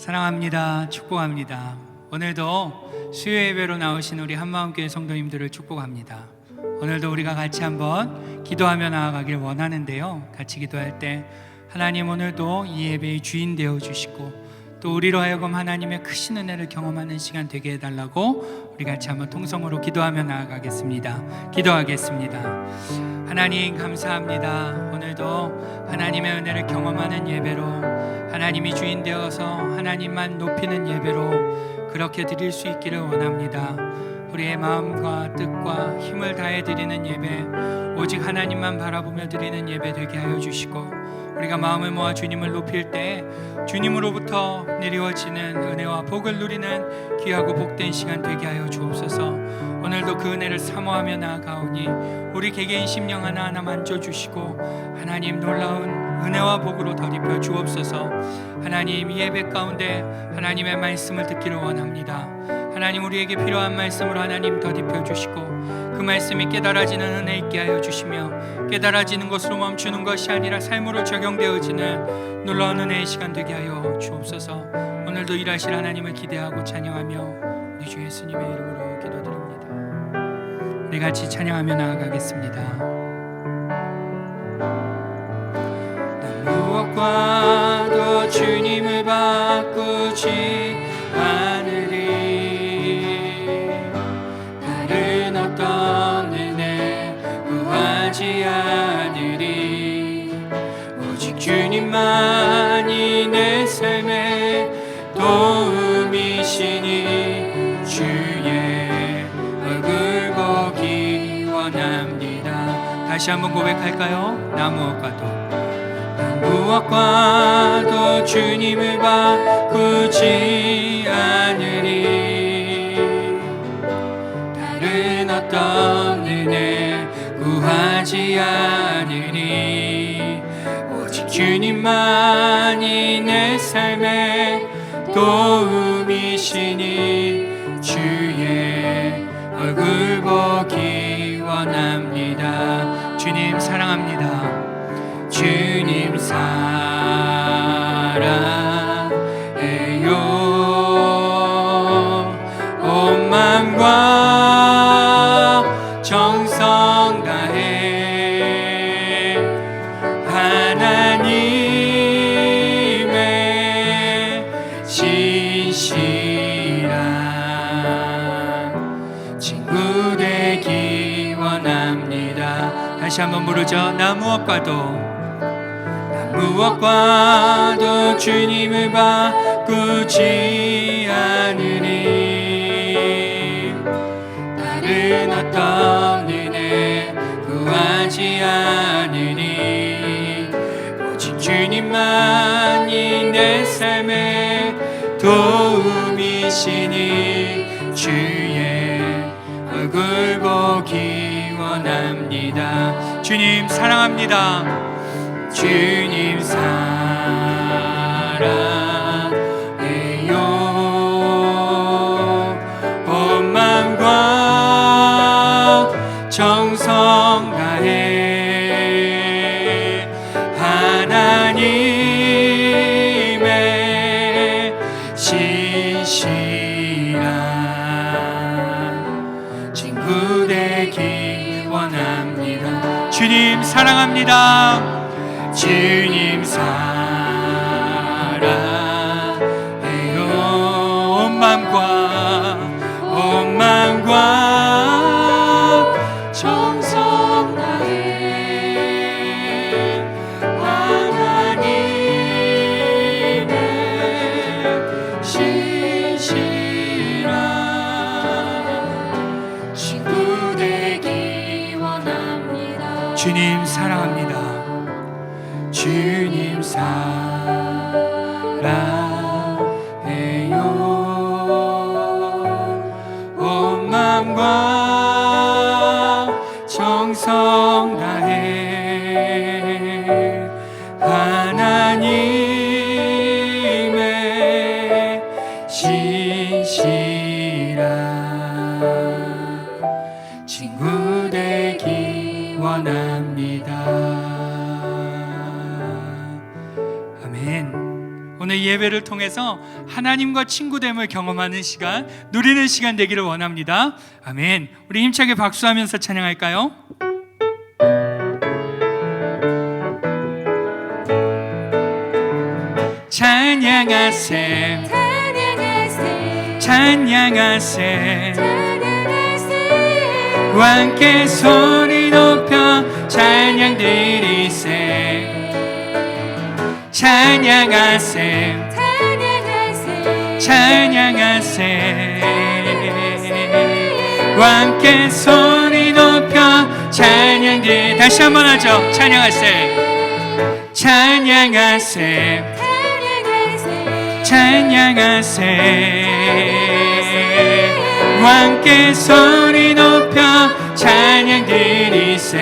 사랑합니다. 축복합니다. 오늘도 수요 예배로 나오신 우리 한마음교회 성도님들을 축복합니다. 오늘도 우리가 같이 한번 기도하며 나아가길 원하는데요, 같이 기도할 때 하나님 오늘도 이 예배의 주인 되어 주시고 또 우리로 하여금 하나님의 크신 은혜를 경험하는 시간 되게 해달라고 우리 같이 한번 통성으로 기도하며 나아가겠습니다. 기도하겠습니다. 하나님 감사합니다. 오늘도 하나님의 은혜를 경험하는 예배로, 하나님이 주인 되어서 하나님만 높이는 예배로 그렇게 드릴 수 있기를 원합니다. 우리의 마음과 뜻과 힘을 다해 드리는 예배, 오직 하나님만 바라보며 드리는 예배 되게 하여 주시고, 우리가 마음을 모아 주님을 높일 때 주님으로부터 내려지는 은혜와 복을 누리는 귀하고 복된 시간 되게 하여 주옵소서. 오늘도 그 은혜를 사모하며 나아가오니 우리 개개인 심령 하나하나 만져주시고 하나님 놀라운 은혜와 복으로 덧입혀 주옵소서. 하나님 이 예배 가운데 하나님의 말씀을 듣기를 원합니다. 하나님 우리에게 필요한 말씀으로 하나님 덧입혀 주시고 그 말씀이 깨달아지는 은혜 있게 하여 주시며, 깨달아지는 것으로 멈추는 것이 아니라 삶으로 적용되어지는 놀라운 은혜의 시간 되게 하여 주옵소서. 오늘도 일하실 하나님을 기대하고 찬양하며 우리 주 예수님의 이름으로 기도드립니다. 우리 같이 찬양하며 나아가겠습니다. 난 무엇과도 주님을 바꾸지 않으리. 다른 어떤 은혜 구하지 않으리. 오직 주님만이 내 삶의 도움이시니 주의 얼굴 보기 원합니다. 다시 한번 고백할까요? 나 무엇과도 주님을 바꾸지 않으리. 다른 어떤 은혜 구하지 않으리. 오직 주님만이 내 삶의 도움이시니 주의 얼굴 보기 원합니다. 주님 사랑합니다. 주님 사랑해요. 온 마음과 정성 다해 하나님의 진실한 친구 되기 원합니다. 다시 한번 부르죠. 나 무엇과도 주님을 바꾸지 않으리. 다른 어떤 은혜 구하지 않으리. 오직 주님만이 내 삶의 도움이시니 주의 얼굴 보기 원합니다. 주님 사랑합니다. 주님 사랑해요. 온 마음과 정성 다해 하나님의 신실한 친구 되기 원합니다. 주님 사랑합니다. 주님 사랑해요. 온 마음과 정성 다해 하나님의 신실한 친구 되기 원합니다. 주님 사랑합니다. 주님 사랑해요. 온 마음과 정성 다해 하나님의 신실한 친구 되기 원합니다. 오늘 예배를 통해서 하나님과 친구됨을 경험하는 시간, 누리는 시간 되기를 원합니다. 아멘. 우리 힘차게 박수하면서 찬양할까요? 찬양하세 찬양하세 찬양하세 함께 소리 높여 찬양 드리세 찬양하세 찬양하세 찬양하세 함께 소리 높여 찬양 드리 다시 한번 하죠. 찬양하세 찬양하세 찬양하세 함께 소리 높여 찬양 드리세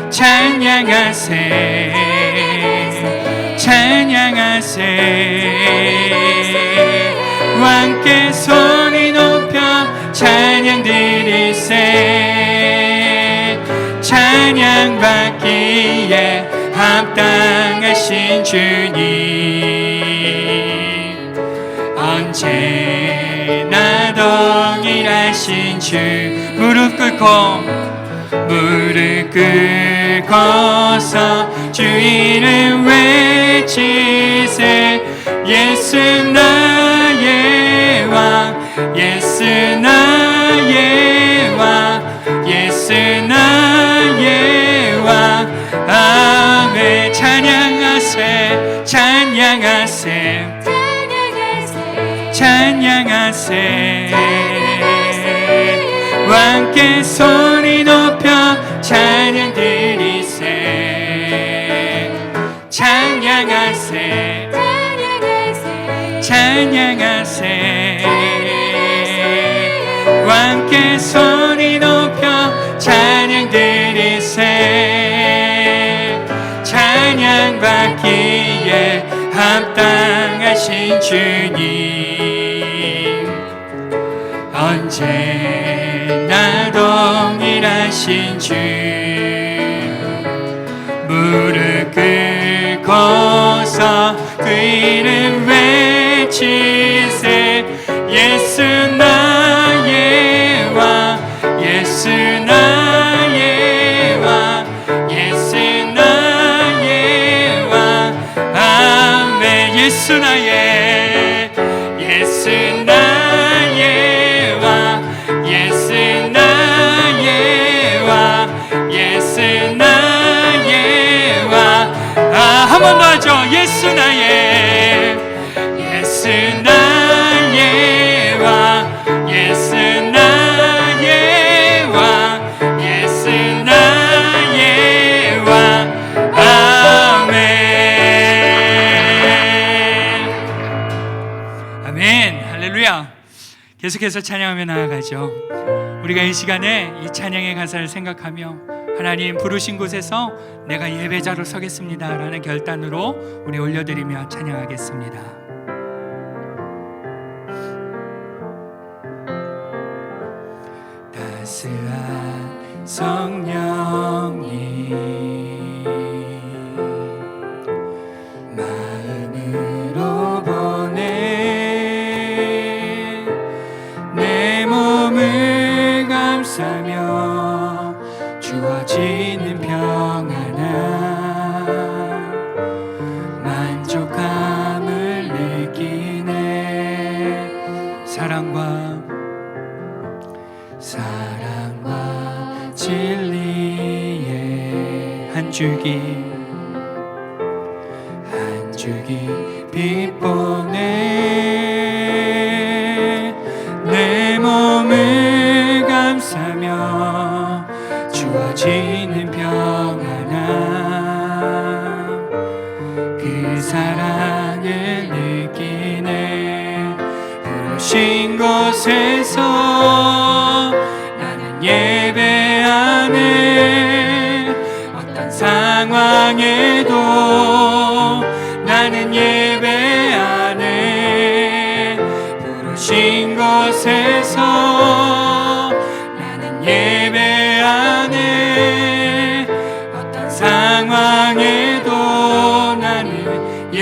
찬양하세 찬양하세 함께 소리 높여 찬양 드리세 찬양 받기에 합당하신 주님 언제나 동일하신 주 무릎 꿇고서 주 이름 외치세 예수 나의 왕 예수 나의 왕 예수 나의 왕 아멘 찬양하세 찬양하세 찬양하세 함께 소리 높여 찬양 드리세 찬양하세 찬양하세 함께 소리 높여 찬양 드리세 찬양 받기에 합당하신 주님 언제나 동일하신 주 무릎 꿇고서 그 이름 외치세 예수 나의 왕 예수 나의 왕 예수 나의 왕 아멘 예수 나의 예수 나의 왕 예수 나의 왕 예수 나의 왕 한 번 더 하죠. 예수 나의 예수 나의 왕 예수 나의 왕 예수 나의 왕 아멘 아멘 할렐루야. 계속해서 찬양하며 나아가죠. 우리가 이 시간에 이 찬양의 가사를 생각하며 하나님 부르신 곳에서 내가 예배자로 서겠습니다 라는 결단으로 우리 올려드리며 찬양하겠습니다. 따스한 성령님 마음으로 보내 내 몸을 감싸며 주어지는 평안함 만족함을 느끼네 사랑과 진리의 한 줄기 빛보네 내 몸을 감싸며 주어지는 평안함 그 사랑을 느끼네 부르신 곳에서 나는 예배하네 어떤 상황에도 나는 예배하네 부르신 곳에서 나는 예배하네 어떤 상황에도 나는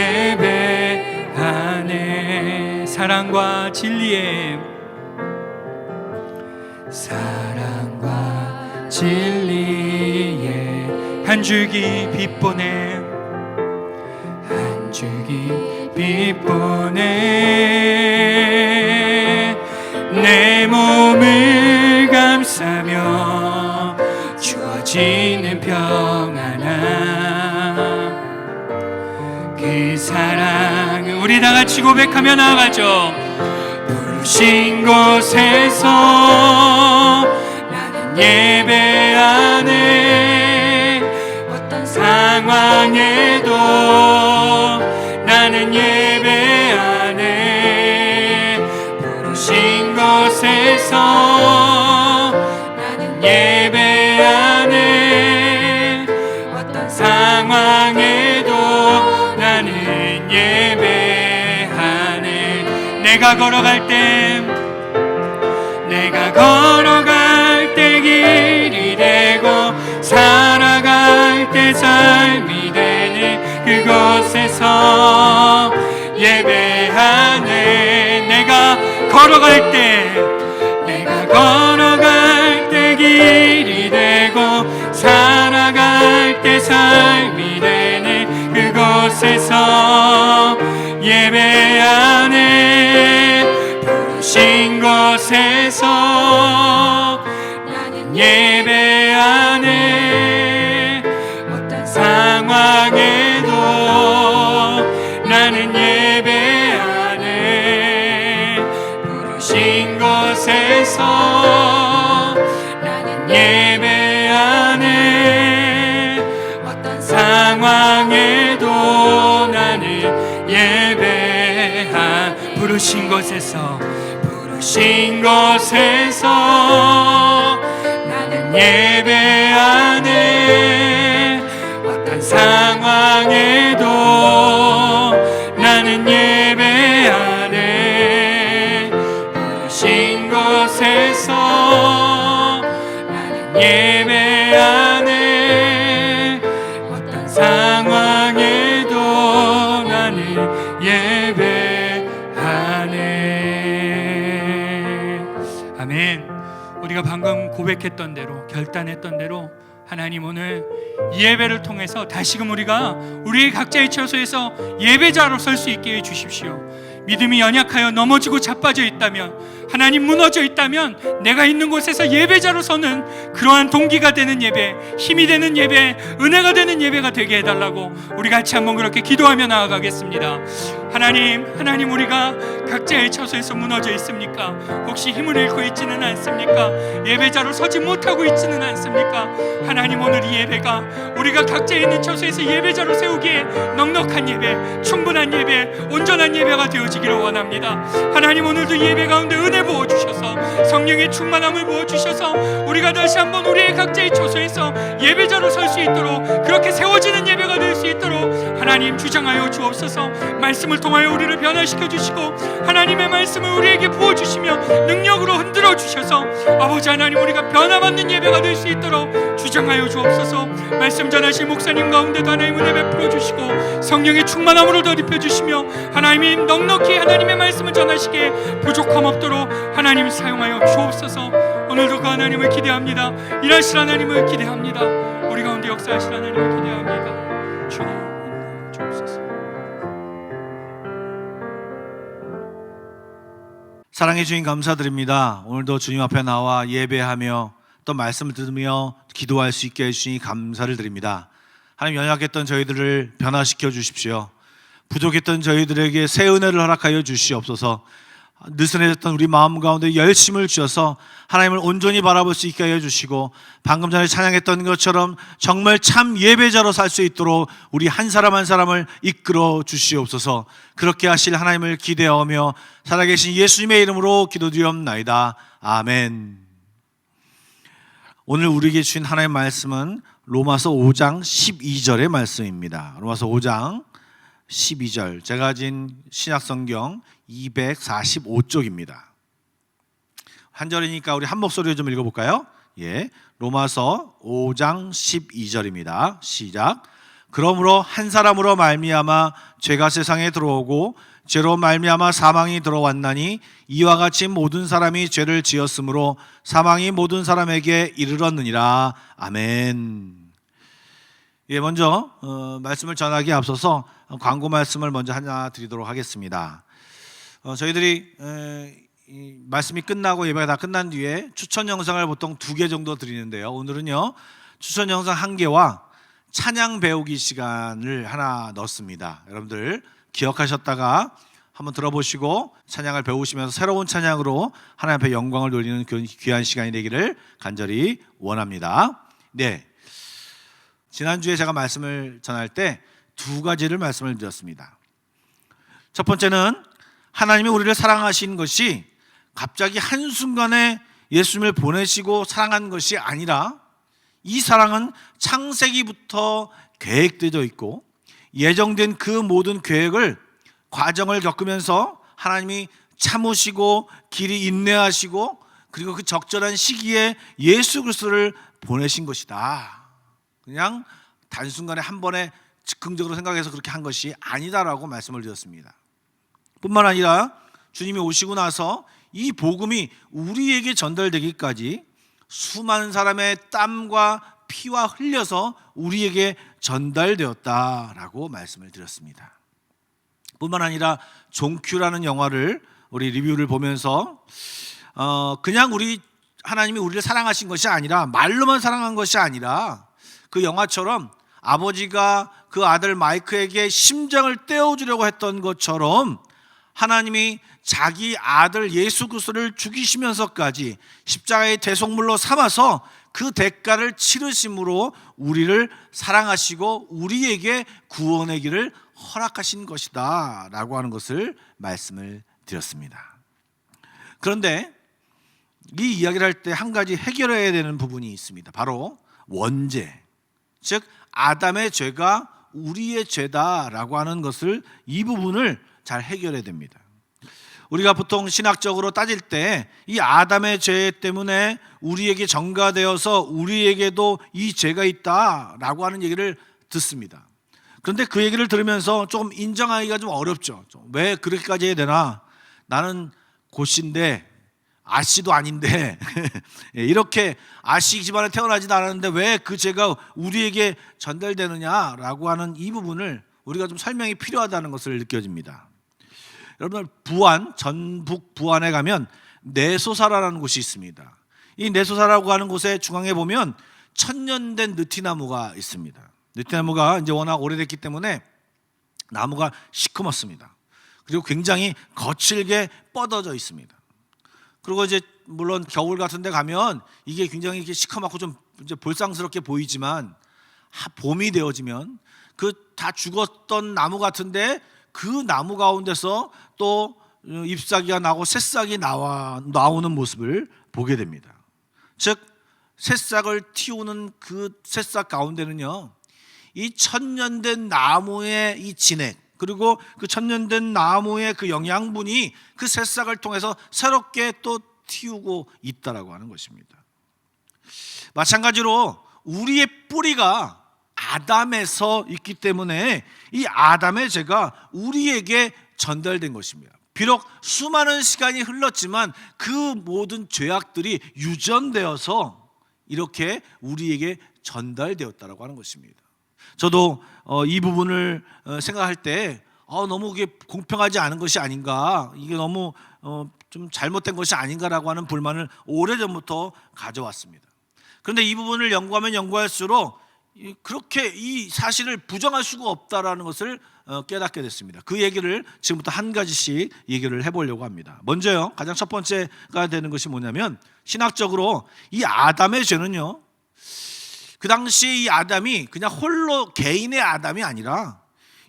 진리에 한 줄기 빛 보내, 한 줄기 빛 보내. 내 몸을 감싸며 주어지는 평안함, 그 사랑을 우리 다 같이 고백하며 나아가죠. 부르신 곳에서 나는 예배하네. 어떤 상황에도 나는 예배하네. 부르신 곳에서 나는 예배하네. 어떤 상황에도 나는 예배하네. 내가 걸어갈 때 길이 되고 살아갈 때 삶이 되네. 그곳에서 예배하네. 내가 걸어갈 때 길이 되고 살아갈 때 삶이 되네. 그곳에서 예배하네. 부르신 곳에서 나는 예배하네. 어떤 상황에도 나는 예배하네. 부르신 곳에서 나는 예배하네. 어떤 상황에도 나는 예배하. 부르신 곳에서 나는 예배하네. 어떤 상황에도 나는 예배하네. 부르신 곳에서 나는 예배하네. 어떤 상황에도 나는 예배하네. 아멘. 우리가 방금 고백했던 대로, 결단했던 대로 하나님 오늘 이 예배를 통해서 다시금 우리가 우리의 각자의 처소에서 예배자로 설 수 있게 해주십시오. 믿음이 연약하여 넘어지고 자빠져 있다면, 하나님 무너져 있다면 내가 있는 곳에서 예배자로 서는 그러한 동기가 되는 예배, 힘이 되는 예배, 은혜가 되는 예배가 되게 해달라고 우리 같이 한번 그렇게 기도하며 나아가겠습니다. 하나님 우리가 각자의 처소에서 무너져 있습니까? 혹시 힘을 잃고 있지는 않습니까? 예배자로 서지 못하고 있지는 않습니까? 하나님 오늘 이 예배가 우리가 각자 있는 처소에서 예배자로 세우기에 넉넉한 예배, 충분한 예배, 온전한 예배가 되어지기를 원합니다. 하나님 오늘도 예배 가운데 은혜 부어주셔서 성령의 충만함을 부어주셔서 우리가 다시 한번 우리의 각자의 처소에서 예배자로 설 수 있도록, 그렇게 세워지는 예배가 될 수 있도록 하나님 주장하여 주옵소서. 말씀을 통하여 우리를 변화시켜 주시고 하나님의 말씀을 우리에게 부어주시며 능력으로 흔들어 주셔서 아버지 하나님 우리가 변화받는 예배가 될 수 있도록 주장하여 주옵소서. 말씀 전하실 목사님 가운데도 하나님 은혜 베풀어 주시고 성령의 충만함으로 덧입혀 주시며 하나님이 넉넉히 하나님의 말씀을 전하시기에 부족함 없도록 하나님 사용하여 주옵소서. 오늘도 그 하나님을 기대합니다. 일하실 하나님을 기대합니다. 우리 가운데 역사하실 하나님을 기대합니다. 주님 주옵소서. 사랑해 주님 감사드립니다. 오늘도 주님 앞에 나와 예배하며 또 말씀을 들으며 기도할 수 있게 해주시니 감사를 드립니다. 하나님 연약했던 저희들을 변화시켜 주십시오. 부족했던 저희들에게 새 은혜를 허락하여 주시옵소서. 느슨해졌던 우리 마음 가운데 열심을 주셔서 하나님을 온전히 바라볼 수 있게 해주시고 방금 전에 찬양했던 것처럼 정말 참 예배자로 살 수 있도록 우리 한 사람 한 사람을 이끌어 주시옵소서. 그렇게 하실 하나님을 기대하며 살아계신 예수님의 이름으로 기도드리옵나이다. 아멘. 오늘 우리에게 주신 하나님의 말씀은 로마서 5장 12절의 말씀입니다. 로마서 5장 12절, 제가 가진 신약성경 245쪽입니다. 한 절이니까 우리 한 목소리로 좀 읽어볼까요? 예, 로마서 5장 12절입니다. 시작. 그러므로 한 사람으로 말미암아 죄가 세상에 들어오고 죄로 말미암아 사망이 들어왔나니 이와 같이 모든 사람이 죄를 지었으므로 사망이 모든 사람에게 이르렀느니라. 아멘. 예, 먼저 말씀을 전하기에 앞서서 광고 말씀을 먼저 하나 드리도록 하겠습니다. 저희들이 이 말씀이 끝나고 예배가 다 끝난 뒤에 추천 영상을 보통 2개 정도 드리는데요. 오늘은요, 추천 영상 1개와 찬양 배우기 시간을 하나 넣습니다. 여러분들 기억하셨다가 한번 들어보시고 찬양을 배우시면서 새로운 찬양으로 하나님 앞에 영광을 돌리는 귀한 시간이 되기를 간절히 원합니다. 네, 지난주에 제가 말씀을 전할 때 2가지를 말씀을 드렸습니다. 첫 번째는 하나님이 우리를 사랑하신 것이 갑자기 한순간에 예수님을 보내시고 사랑한 것이 아니라 이 사랑은 창세기부터 계획되어 있고 예정된 그 모든 계획을 과정을 겪으면서 하나님이 참으시고 길이 인내하시고 그리고 그 적절한 시기에 예수 그리스도를 보내신 것이다. 그냥 단순간에 한 번에 즉흥적으로 생각해서 그렇게 한 것이 아니다라고 말씀을 드렸습니다. 뿐만 아니라 주님이 오시고 나서 이 복음이 우리에게 전달되기까지 수많은 사람의 땀과 피와 흘려서 우리에게 전달되었다라고 말씀을 드렸습니다. 뿐만 아니라 종큐라는 영화를 우리 리뷰를 보면서 그냥 하나님이 우리를 사랑하신 것이 아니라 말로만 사랑한 것이 아니라 그 영화처럼 아버지가 그 아들 마이크에게 심장을 떼어주려고 했던 것처럼 하나님이 자기 아들 예수 그리스도를 죽이시면서까지 십자가의 대속물로 삼아서 그 대가를 치르심으로 우리를 사랑하시고 우리에게 구원의 길을 허락하신 것이다 라고 하는 것을 말씀을 드렸습니다. 그런데 이 이야기를 할 때 한 가지 해결해야 되는 부분이 있습니다. 바로 원죄, 즉 아담의 죄가 우리의 죄다라고 하는 것을, 이 부분을 잘 해결해야 됩니다. 우리가 보통 신학적으로 따질 때 이 아담의 죄 때문에 우리에게 전가되어서 우리에게도 이 죄가 있다라고 하는 얘기를 듣습니다. 그런데 그 얘기를 들으면서 조금 인정하기가 좀 어렵죠. 왜 그렇게까지 해야 되나? 나는 고씨인데 아씨도 아닌데 이렇게 아씨 집안에 태어나지도 않았는데 왜 그 죄가 우리에게 전달되느냐라고 하는 이 부분을 우리가 좀 설명이 필요하다는 것을 느껴집니다. 여러분, 전북 부안에 가면 내소사라는 곳이 있습니다. 이 내소사라고 하는 곳의 중앙에 보면 천년된 느티나무가 있습니다. 느티나무가 이제 워낙 오래됐기 때문에 나무가 시커멓습니다. 그리고 굉장히 거칠게 뻗어져 있습니다. 그리고 이제 물론 겨울 같은 데 가면 이게 굉장히 이렇게 시커멓고 좀 이제 볼상스럽게 보이지만 봄이 되어지면 그 다 죽었던 나무 같은데 그 나무 가운데서 또 잎사귀가 나고 새싹이 나오는 모습을 보게 됩니다. 즉 새싹을 틔우는 그 새싹 가운데는요, 이 천년된 나무의 이 진액, 그리고 그 천년된 나무의 그 영양분이 그 새싹을 통해서 새롭게 또 틔우고 있다라고 하는 것입니다. 마찬가지로 우리의 뿌리가 아담에서 있기 때문에 이 아담의 죄가 우리에게 전달된 것입니다. 비록 수많은 시간이 흘렀지만 그 모든 죄악들이 유전되어서 이렇게 우리에게 전달되었다라고 하는 것입니다. 저도 이 부분을 생각할 때 너무 이게 공평하지 않은 것이 아닌가, 이게 너무 좀 잘못된 것이 아닌가라고 하는 불만을 오래전부터 가져왔습니다. 그런데 이 부분을 연구하면 연구할수록 그렇게 이 사실을 부정할 수가 없다라는 것을 깨닫게 됐습니다. 그 얘기를 지금부터 한 가지씩 얘기를 해보려고 합니다. 먼저요, 가장 첫 번째가 되는 것이 뭐냐면, 신학적으로 이 아담의 죄는요, 그 당시에 이 아담이 그냥 홀로 개인의 아담이 아니라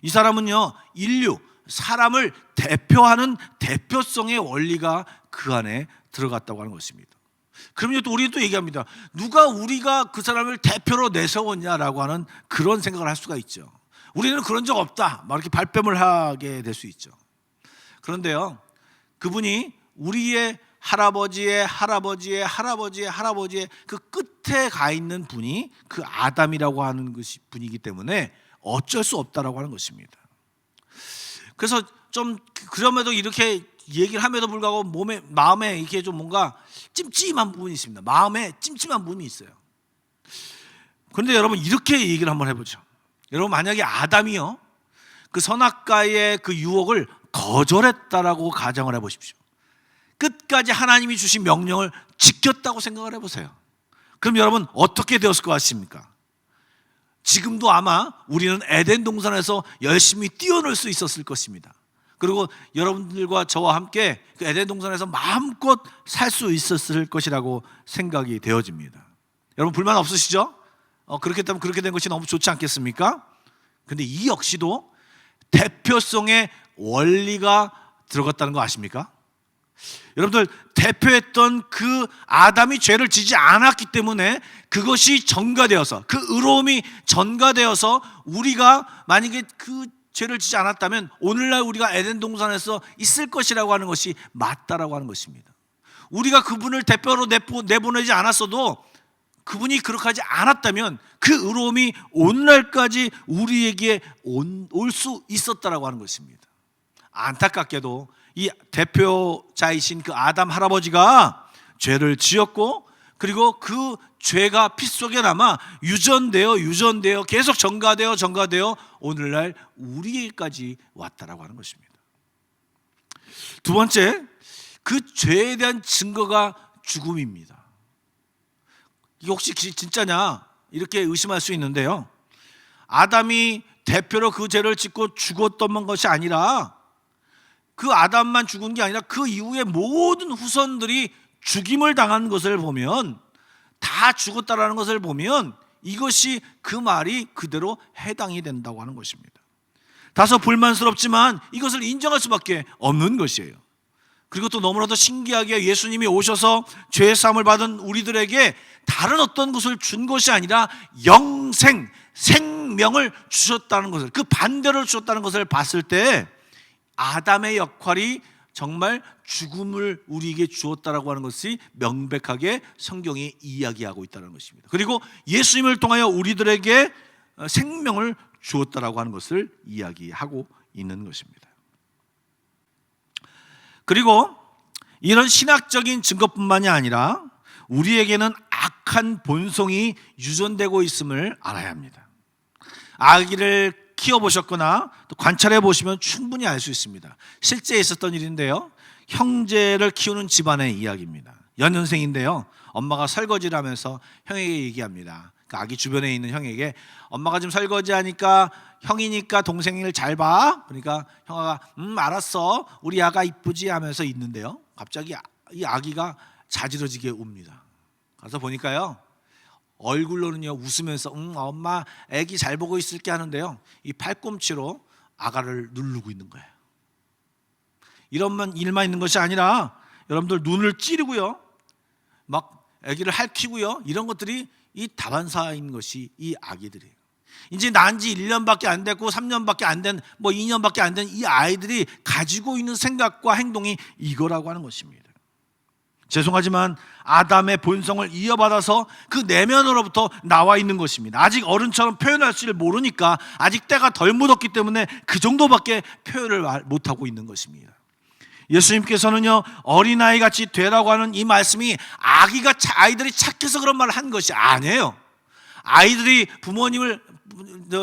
이 사람은요, 인류, 사람을 대표하는 대표성의 원리가 그 안에 들어갔다고 하는 것입니다. 그럼요, 또 우리는 또 얘기합니다. 누가 우리가 그 사람을 대표로 내세웠냐라고 하는 그런 생각을 할 수가 있죠. 우리는 그런 적 없다, 막 이렇게 발뺌을 하게 될 수 있죠. 그런데요, 그분이 우리의 할아버지의 할아버지의 할아버지의 할아버지의 그 끝에 가 있는 분이 그 아담이라고 하는 것이 분이기 때문에 어쩔 수 없다라고 하는 것입니다. 그래서 좀 그럼에도 이렇게 얘기를 함에도 불구하고 마음에 이렇게 좀 뭔가 찜찜한 부분이 있습니다. 마음에 찜찜한 부분이 있어요. 그런데 여러분 이렇게 얘기를 한번 해보죠. 여러분 만약에 아담이요 그 선악과의 그 유혹을 거절했다라고 가정을 해보십시오. 끝까지 하나님이 주신 명령을 지켰다고 생각을 해보세요. 그럼 여러분 어떻게 되었을 것 같습니까? 지금도 아마 우리는 에덴 동산에서 열심히 뛰어놀 수 있었을 것입니다. 그리고 여러분들과 저와 함께 그 에덴 동산에서 마음껏 살 수 있었을 것이라고 생각이 되어집니다. 여러분 불만 없으시죠? 그렇게 되면 그렇게 된 것이 너무 좋지 않겠습니까? 근데 이 역시도 대표성의 원리가 들어갔다는 거 아십니까? 여러분들 대표했던 그 아담이 죄를 지지 않았기 때문에 그것이 전가되어서 그 의로움이 전가되어서 우리가 만약에 그 죄를 지지 않았다면 오늘날 우리가 에덴 동산에서 있을 것이라고 하는 것이 맞다라고 하는 것입니다. 우리가 그분을 대표로 내보내지 않았어도 그분이 그렇게 하지 않았다면 그 의로움이 오늘날까지 우리에게 올 수 있었다라고 하는 것입니다. 안타깝게도 이 대표자이신 그 아담 할아버지가 죄를 지었고 그리고 그 죄가 피 속에 남아 유전되어 계속 전가되어 오늘날 우리에게까지 왔다라고 하는 것입니다. 두 번째, 그 죄에 대한 증거가 죽음입니다. 이게 혹시 진짜냐 이렇게 의심할 수 있는데요, 아담이 대표로 그 죄를 짓고 죽었던 것이 아니라 그 아담만 죽은 게 아니라 그 이후에 모든 후손들이 죽임을 당한 것을 보면, 다 죽었다라는 것을 보면 이것이 그 말이 그대로 해당이 된다고 하는 것입니다. 다소 불만스럽지만 이것을 인정할 수밖에 없는 것이에요. 그리고 또 너무나도 신기하게 예수님이 오셔서 죄 사함을 받은 우리들에게 다른 어떤 것을 준 것이 아니라 생명을 주셨다는 것을, 그 반대로 주셨다는 것을 봤을 때 아담의 역할이 정말 죽음을 우리에게 주었다라고 하는 것이 명백하게 성경이 이야기하고 있다는 것입니다. 그리고 예수님을 통하여 우리들에게 생명을 주었다라고 하는 것을 이야기하고 있는 것입니다. 그리고 이런 신학적인 증거뿐만이 아니라 우리에게는 악한 본성이 유전되고 있음을 알아야 합니다. 아기를 키워보셨거나 또 관찰해 보시면 충분히 알 수 있습니다. 실제 있었던 일인데요, 형제를 키우는 집안의 이야기입니다. 연년생인데요, 엄마가 설거지를 하면서 형에게 얘기합니다. 그 아기 주변에 있는 형에게, 엄마가 좀 설거지하니까 형이니까 동생을 잘 봐. 그러니까 형아가 알았어, 우리 아가 이쁘지 하면서 있는데요, 갑자기 이 아기가 자지러지게 웁니다. 가서 보니까요, 얼굴로는요 웃으면서 엄마 애기 잘 보고 있을게 하는데요, 이 팔꿈치로 아가를 누르고 있는 거예요. 이런 일만 있는 것이 아니라 여러분들 눈을 찌르고요, 막 애기를 핥히고요, 이런 것들이 이 다반사인 것이 이 아기들이에요. 이제 난 지 1년밖에 안 됐고 3년밖에 안 된, 2년밖에 안 된 이 아이들이 가지고 있는 생각과 행동이 이거라고 하는 것입니다. 죄송하지만 아담의 본성을 이어받아서 그 내면으로부터 나와 있는 것입니다. 아직 어른처럼 표현할 줄 모르니까, 아직 때가 덜 묻었기 때문에 그 정도밖에 표현을 못하고 있는 것입니다. 예수님께서는요, 어린아이 같이 되라고 하는 이 말씀이 아이들이 착해서 그런 말을 한 것이 아니에요. 아이들이 부모님을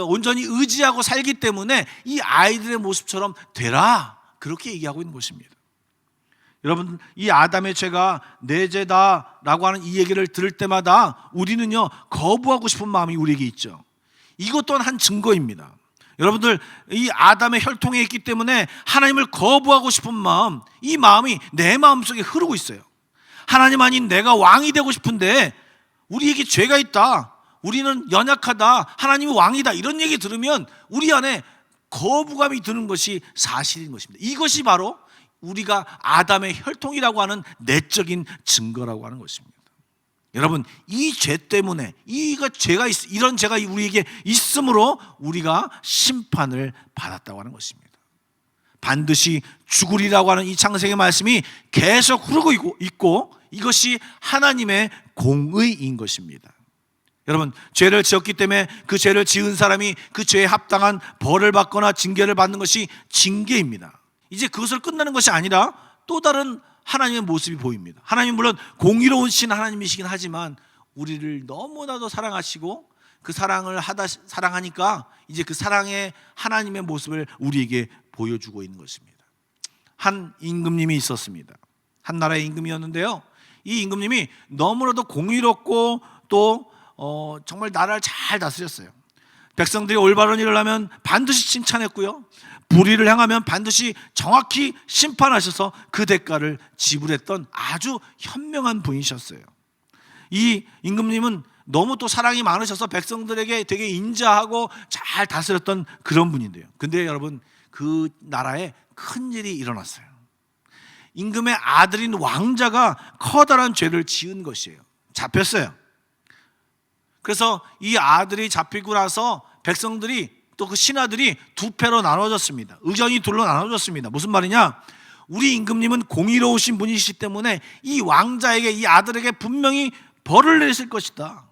온전히 의지하고 살기 때문에 이 아이들의 모습처럼 되라, 그렇게 얘기하고 있는 것입니다. 여러분, 이 아담의 죄가 내 죄다라고 하는 이 얘기를 들을 때마다 우리는요 거부하고 싶은 마음이 우리에게 있죠. 이것 또한 한 증거입니다. 여러분들, 이 아담의 혈통에 있기 때문에 하나님을 거부하고 싶은 마음, 이 마음이 내 마음속에 흐르고 있어요. 하나님 아닌 내가 왕이 되고 싶은데 우리에게 죄가 있다, 우리는 연약하다, 하나님이 왕이다, 이런 얘기 들으면 우리 안에 거부감이 드는 것이 사실인 것입니다. 이것이 바로 우리가 아담의 혈통이라고 하는 내적인 증거라고 하는 것입니다. 여러분, 이 죄 때문에 이런 죄가 우리에게 있으므로 우리가 심판을 받았다고 하는 것입니다. 반드시 죽으리라고 하는 이 창세기 말씀이 계속 흐르고 있고 이것이 하나님의 공의인 것입니다. 여러분, 죄를 지었기 때문에 그 죄를 지은 사람이 그 죄에 합당한 벌을 받거나 징계를 받는 것이 징계입니다. 이제 그것을 끝나는 것이 아니라 또 다른 하나님의 모습이 보입니다. 하나님 물론 공의로우신 하나님이시긴 하지만 우리를 너무나도 사랑하시고 그 사랑을 사랑하니까 이제 그 사랑의 하나님의 모습을 우리에게 보여주고 있는 것입니다. 한 임금님이 있었습니다. 한 나라의 임금이었는데요. 이 임금님이 너무나도 공의롭고 또 정말 나라를 잘 다스렸어요. 백성들이 올바른 일을 하면 반드시 칭찬했고요. 불의를 행하면 반드시 정확히 심판하셔서 그 대가를 지불했던 아주 현명한 분이셨어요. 이 임금님은 너무 또 사랑이 많으셔서 백성들에게 되게 인자하고 잘 다스렸던 그런 분인데요. 근데 여러분, 그 나라에 큰 일이 일어났어요. 임금의 아들인 왕자가 커다란 죄를 지은 것이에요. 잡혔어요. 그래서 이 아들이 잡히고 나서 백성들이 또 그 신하들이 두 패로 나눠졌습니다. 의견이 둘로 나눠졌습니다. 무슨 말이냐? 우리 임금님은 공의로우신 분이시기 때문에 이 왕자에게, 이 아들에게 분명히 벌을 내실 것이다.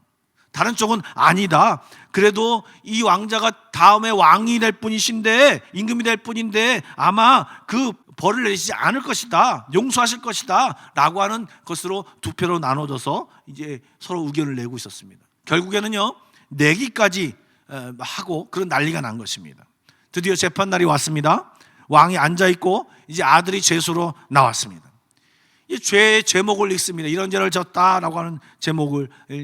다른 쪽은 아니다. 그래도 이 왕자가 다음에 왕이 될 분이신데, 임금이 될 분인데 아마 그 벌을 내리지 않을 것이다, 용서하실 것이다 라고 하는 것으로 두 패로 나눠져서 이제 서로 의견을 내고 있었습니다. 결국에는요, 내기까지 하고 그런 난리가 난 것입니다. 드디어 재판날이 왔습니다. 왕이 앉아있고 이제 아들이 죄수로 나왔습니다. 이 죄의 제목을 읽습니다. 이런 죄를 졌다라고 하는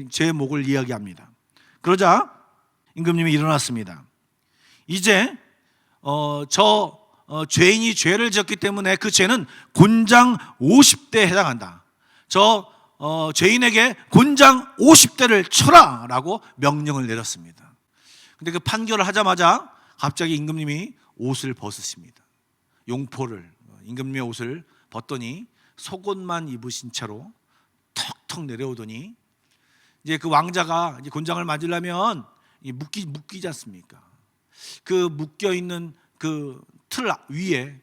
제목을 이야기합니다. 그러자 임금님이 일어났습니다. 이제 죄인이 죄를 지었기 때문에 그 죄는 곤장 50대에 해당한다. 죄인에게 곤장 50대를 쳐라 라고 명령을 내렸습니다. 근데 그 판결을 하자마자 갑자기 임금님이 옷을 벗으십니다. 용포를, 임금님의 옷을 벗더니 속옷만 입으신 채로 턱턱 내려오더니 이제 그 왕자가 이제 곤장을 맞으려면 묶이지 않습니까? 그 묶여 있는 그 틀 위에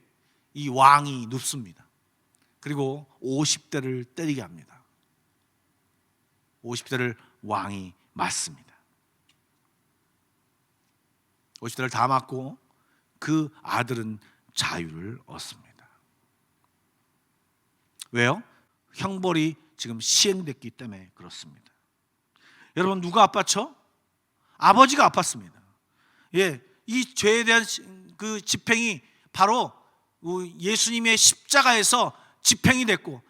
이 왕이 눕습니다. 그리고 50대를 때리게 합니다. 50대를 왕이 맞습니다. 50대를 다 맞고 그 아들은 자유를 얻습니다. 왜요? 형벌이 지금 시행됐기 때문에 그렇습니다. 여러분, 누가 아팠죠? 아버지가 아팠습니다. 이 죄에 대한 그 집행이 바로 예수님의 십자가에서 집행이 됐고,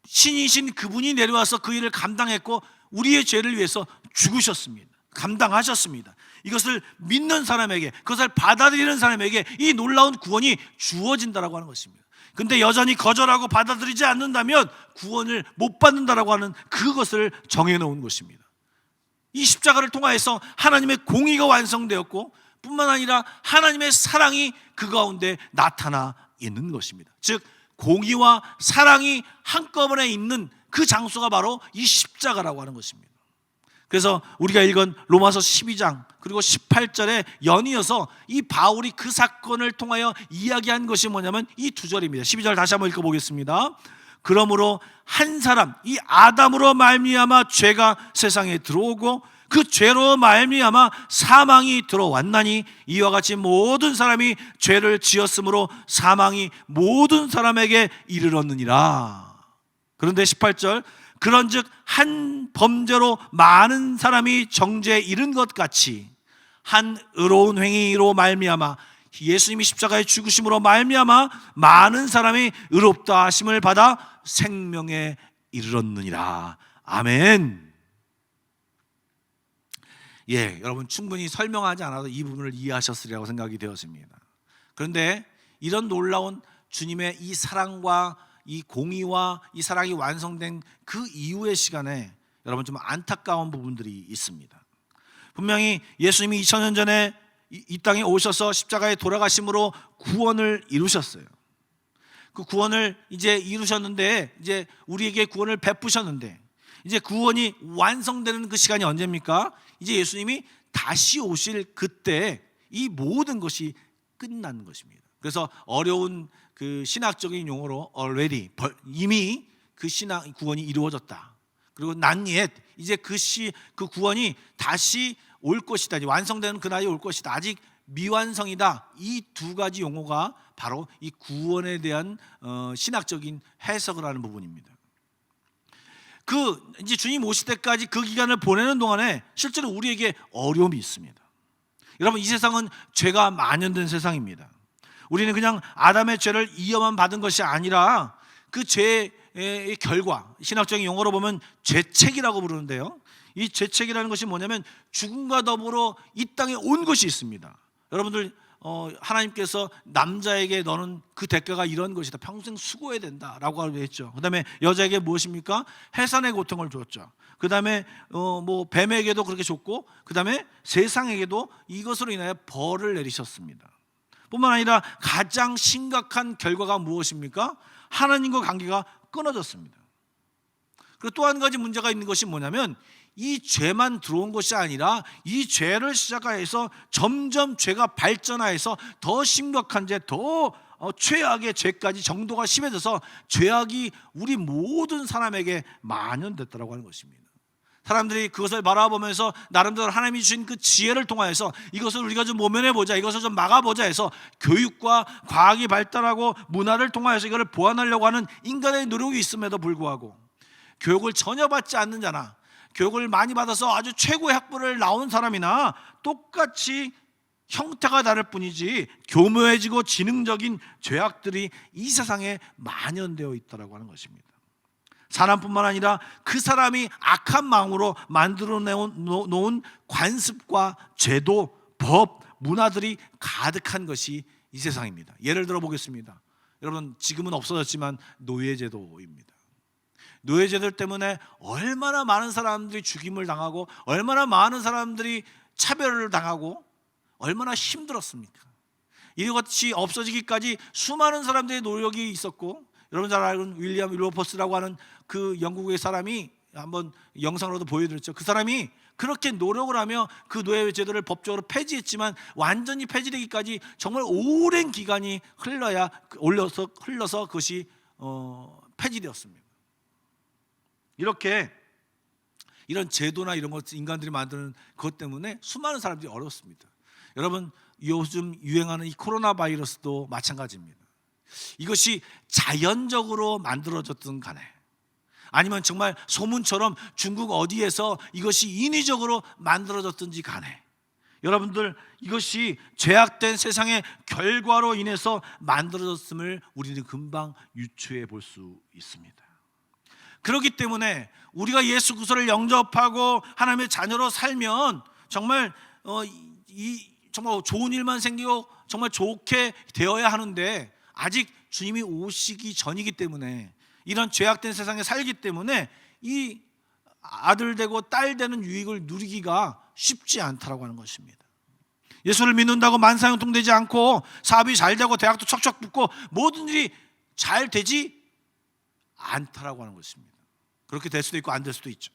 신이신 그분이 내려와서 그 일을 감당했고 우리의 죄를 위해서 죽으셨습니다. 감당하셨습니다. 이것을 믿는 사람에게, 그것을 받아들이는 사람에게 이 놀라운 구원이 주어진다라고 하는 것입니다. 근데 여전히 거절하고 받아들이지 않는다면 구원을 못 받는다라고 하는 그것을 정해놓은 것입니다. 이 십자가를 통하여서 하나님의 공의가 완성되었고 뿐만 아니라 하나님의 사랑이 그 가운데 나타나 있는 것입니다. 즉 공의와 사랑이 한꺼번에 있는 그 장소가 바로 이 십자가라고 하는 것입니다. 그래서 우리가 읽은 로마서 12장 그리고 18절에 연이어서 이 바울이 그 사건을 통하여 이야기한 것이 뭐냐면 이 두 절입니다. 12절 다시 한번 읽어보겠습니다. 그러므로 한 사람, 이 아담으로 말미암아 죄가 세상에 들어오고 그 죄로 말미암아 사망이 들어왔나니 이와 같이 모든 사람이 죄를 지었으므로 사망이 모든 사람에게 이르렀느니라. 그런데 18절, 그런즉 한 범죄로 많은 사람이 정죄에 이른 것 같이 한 의로운 행위로 말미암아, 예수님이 십자가에 죽으심으로 말미암아 많은 사람이 의롭다 하심을 받아 생명에 이르렀느니라. 아멘. 여러분 충분히 설명하지 않아도 이 부분을 이해하셨으리라고 생각이 되었습니다. 그런데 이런 놀라운 주님의 이 사랑과 이 공의와 이 사랑이 완성된 그 이후의 시간에 여러분 좀 안타까운 부분들이 있습니다. 분명히 예수님이 2000년 전에 이 땅에 오셔서 십자가에 돌아가심으로 구원을 이루셨어요. 그 구원을 이제 이루셨는데, 이제 우리에게 구원을 베푸셨는데, 이제 구원이 완성되는 그 시간이 언제입니까? 이제 예수님이 다시 오실 그때 이 모든 것이 끝난 것입니다. 그래서 어려운 그 신학적인 용어로 already, 이미 그 구원이 이루어졌다. 그리고 not yet, 이제 그 구원이 다시 올 것이다. 완성되는 그날이 올 것이다. 아직 미완성이다. 이 두 가지 용어가 바로 이 구원에 대한 신학적인 해석을 하는 부분입니다. 이제 주님 오실 때까지 그 기간을 보내는 동안에 실제로 우리에게 어려움이 있습니다. 여러분, 이 세상은 죄가 만연된 세상입니다. 우리는 그냥 아담의 죄를 이어만 받은 것이 아니라 그 죄의 결과, 신학적인 용어로 보면 죄책이라고 부르는데요, 이 죄책이라는 것이 뭐냐면 죽음과 더불어 이 땅에 온 것이 있습니다. 여러분들, 하나님께서 남자에게 너는 그 대가가 이런 것이다, 평생 수고해야 된다라고 했죠. 그 다음에 여자에게 무엇입니까? 해산의 고통을 줬죠. 그 다음에 뱀에게도 그렇게 줬고, 그 다음에 세상에게도 이것으로 인하여 벌을 내리셨습니다. 뿐만 아니라 가장 심각한 결과가 무엇입니까? 하나님과 관계가 끊어졌습니다. 그리고 또 한 가지 문제가 있는 것이 뭐냐면, 이 죄만 들어온 것이 아니라 이 죄를 시작하여서 점점 죄가 발전하여서 더 심각한 죄, 더 최악의 죄까지 정도가 심해져서 죄악이 우리 모든 사람에게 만연됐다고 하는 것입니다. 사람들이 그것을 바라보면서 나름대로 하나님이 주신 그 지혜를 통하여서 이것을 우리가 좀 모면해보자, 이것을 좀 막아보자 해서 교육과 과학이 발달하고 문화를 통하여서 이걸 보완하려고 하는 인간의 노력이 있음에도 불구하고, 교육을 전혀 받지 않는 자나 교육을 많이 받아서 아주 최고의 학부를 나온 사람이나 똑같이 형태가 다를 뿐이지 교묘해지고 지능적인 죄악들이 이 세상에 만연되어 있다고 하는 것입니다. 사람뿐만 아니라 그 사람이 악한 마음으로 만들어 놓은 관습과 제도, 법, 문화들이 가득한 것이 이 세상입니다. 예를 들어 보겠습니다. 여러분, 지금은 없어졌지만 노예제도입니다. 노예제도 때문에 얼마나 많은 사람들이 죽임을 당하고 얼마나 많은 사람들이 차별을 당하고 얼마나 힘들었습니까? 이것이 없어지기까지 수많은 사람들의 노력이 있었고, 여러분 잘 알고 있는 윌리엄 윌버포스라고 하는 그 영국의 사람이, 한번 영상으로도 보여드렸죠. 그 사람이 그렇게 노력을 하며 그 노예제도를 법적으로 폐지했지만 완전히 폐지되기까지 정말 오랜 기간이 흘러서 그것이 폐지되었습니다. 이런 제도나 이런 것 인간들이 만드는 것 때문에 수많은 사람들이 어렵습니다. 여러분, 요즘 유행하는 이 코로나 바이러스도 마찬가지입니다. 이것이 자연적으로 만들어졌든 간에, 아니면 정말 소문처럼 중국 어디에서 이것이 인위적으로 만들어졌든지 간에, 여러분들, 이것이 죄악된 세상의 결과로 인해서 만들어졌음을 우리는 금방 유추해 볼 수 있습니다. 그렇기 때문에 우리가 예수 그리스도를 영접하고 하나님의 자녀로 살면 정말 정말 좋은 일만 생기고 정말 좋게 되어야 하는데, 아직 주님이 오시기 전이기 때문에, 이런 죄악된 세상에 살기 때문에 이 아들 되고 딸 되는 유익을 누리기가 쉽지 않다라고 하는 것입니다. 예수를 믿는다고 만사형통되지 않고 사업이 잘 되고 대학도 척척 붙고 모든 일이 잘 되지 않다라고 하는 것입니다. 그렇게 될 수도 있고 안 될 수도 있죠.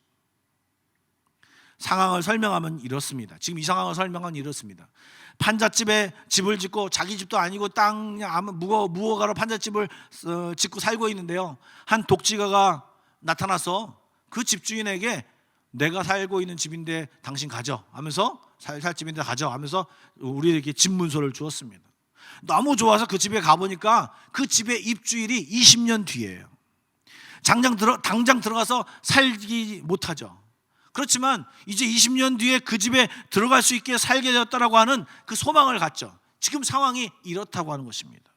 상황을 설명하면 이렇습니다. 지금 이 상황을 설명하면 이렇습니다. 판잣집에 집을 짓고, 자기 집도 아니고 땅 무허가로 판잣집을 짓고 살고 있는데요, 한 독지가가 나타나서 그 집주인에게 내가 살고 있는 집인데 당신 가져 하면서, 살 집인데 가져 하면서 우리에게 집 문서를 주었습니다. 너무 좋아서 그 집에 가보니까 그 집의 입주일이 20년 뒤에요. 당장 들어가서 살기 못하죠. 그렇지만 이제 20년 뒤에 그 집에 들어갈 수 있게 살게 되었다라고 하는 그 소망을 갖죠. 지금 상황이 이렇다고 하는 것입니다.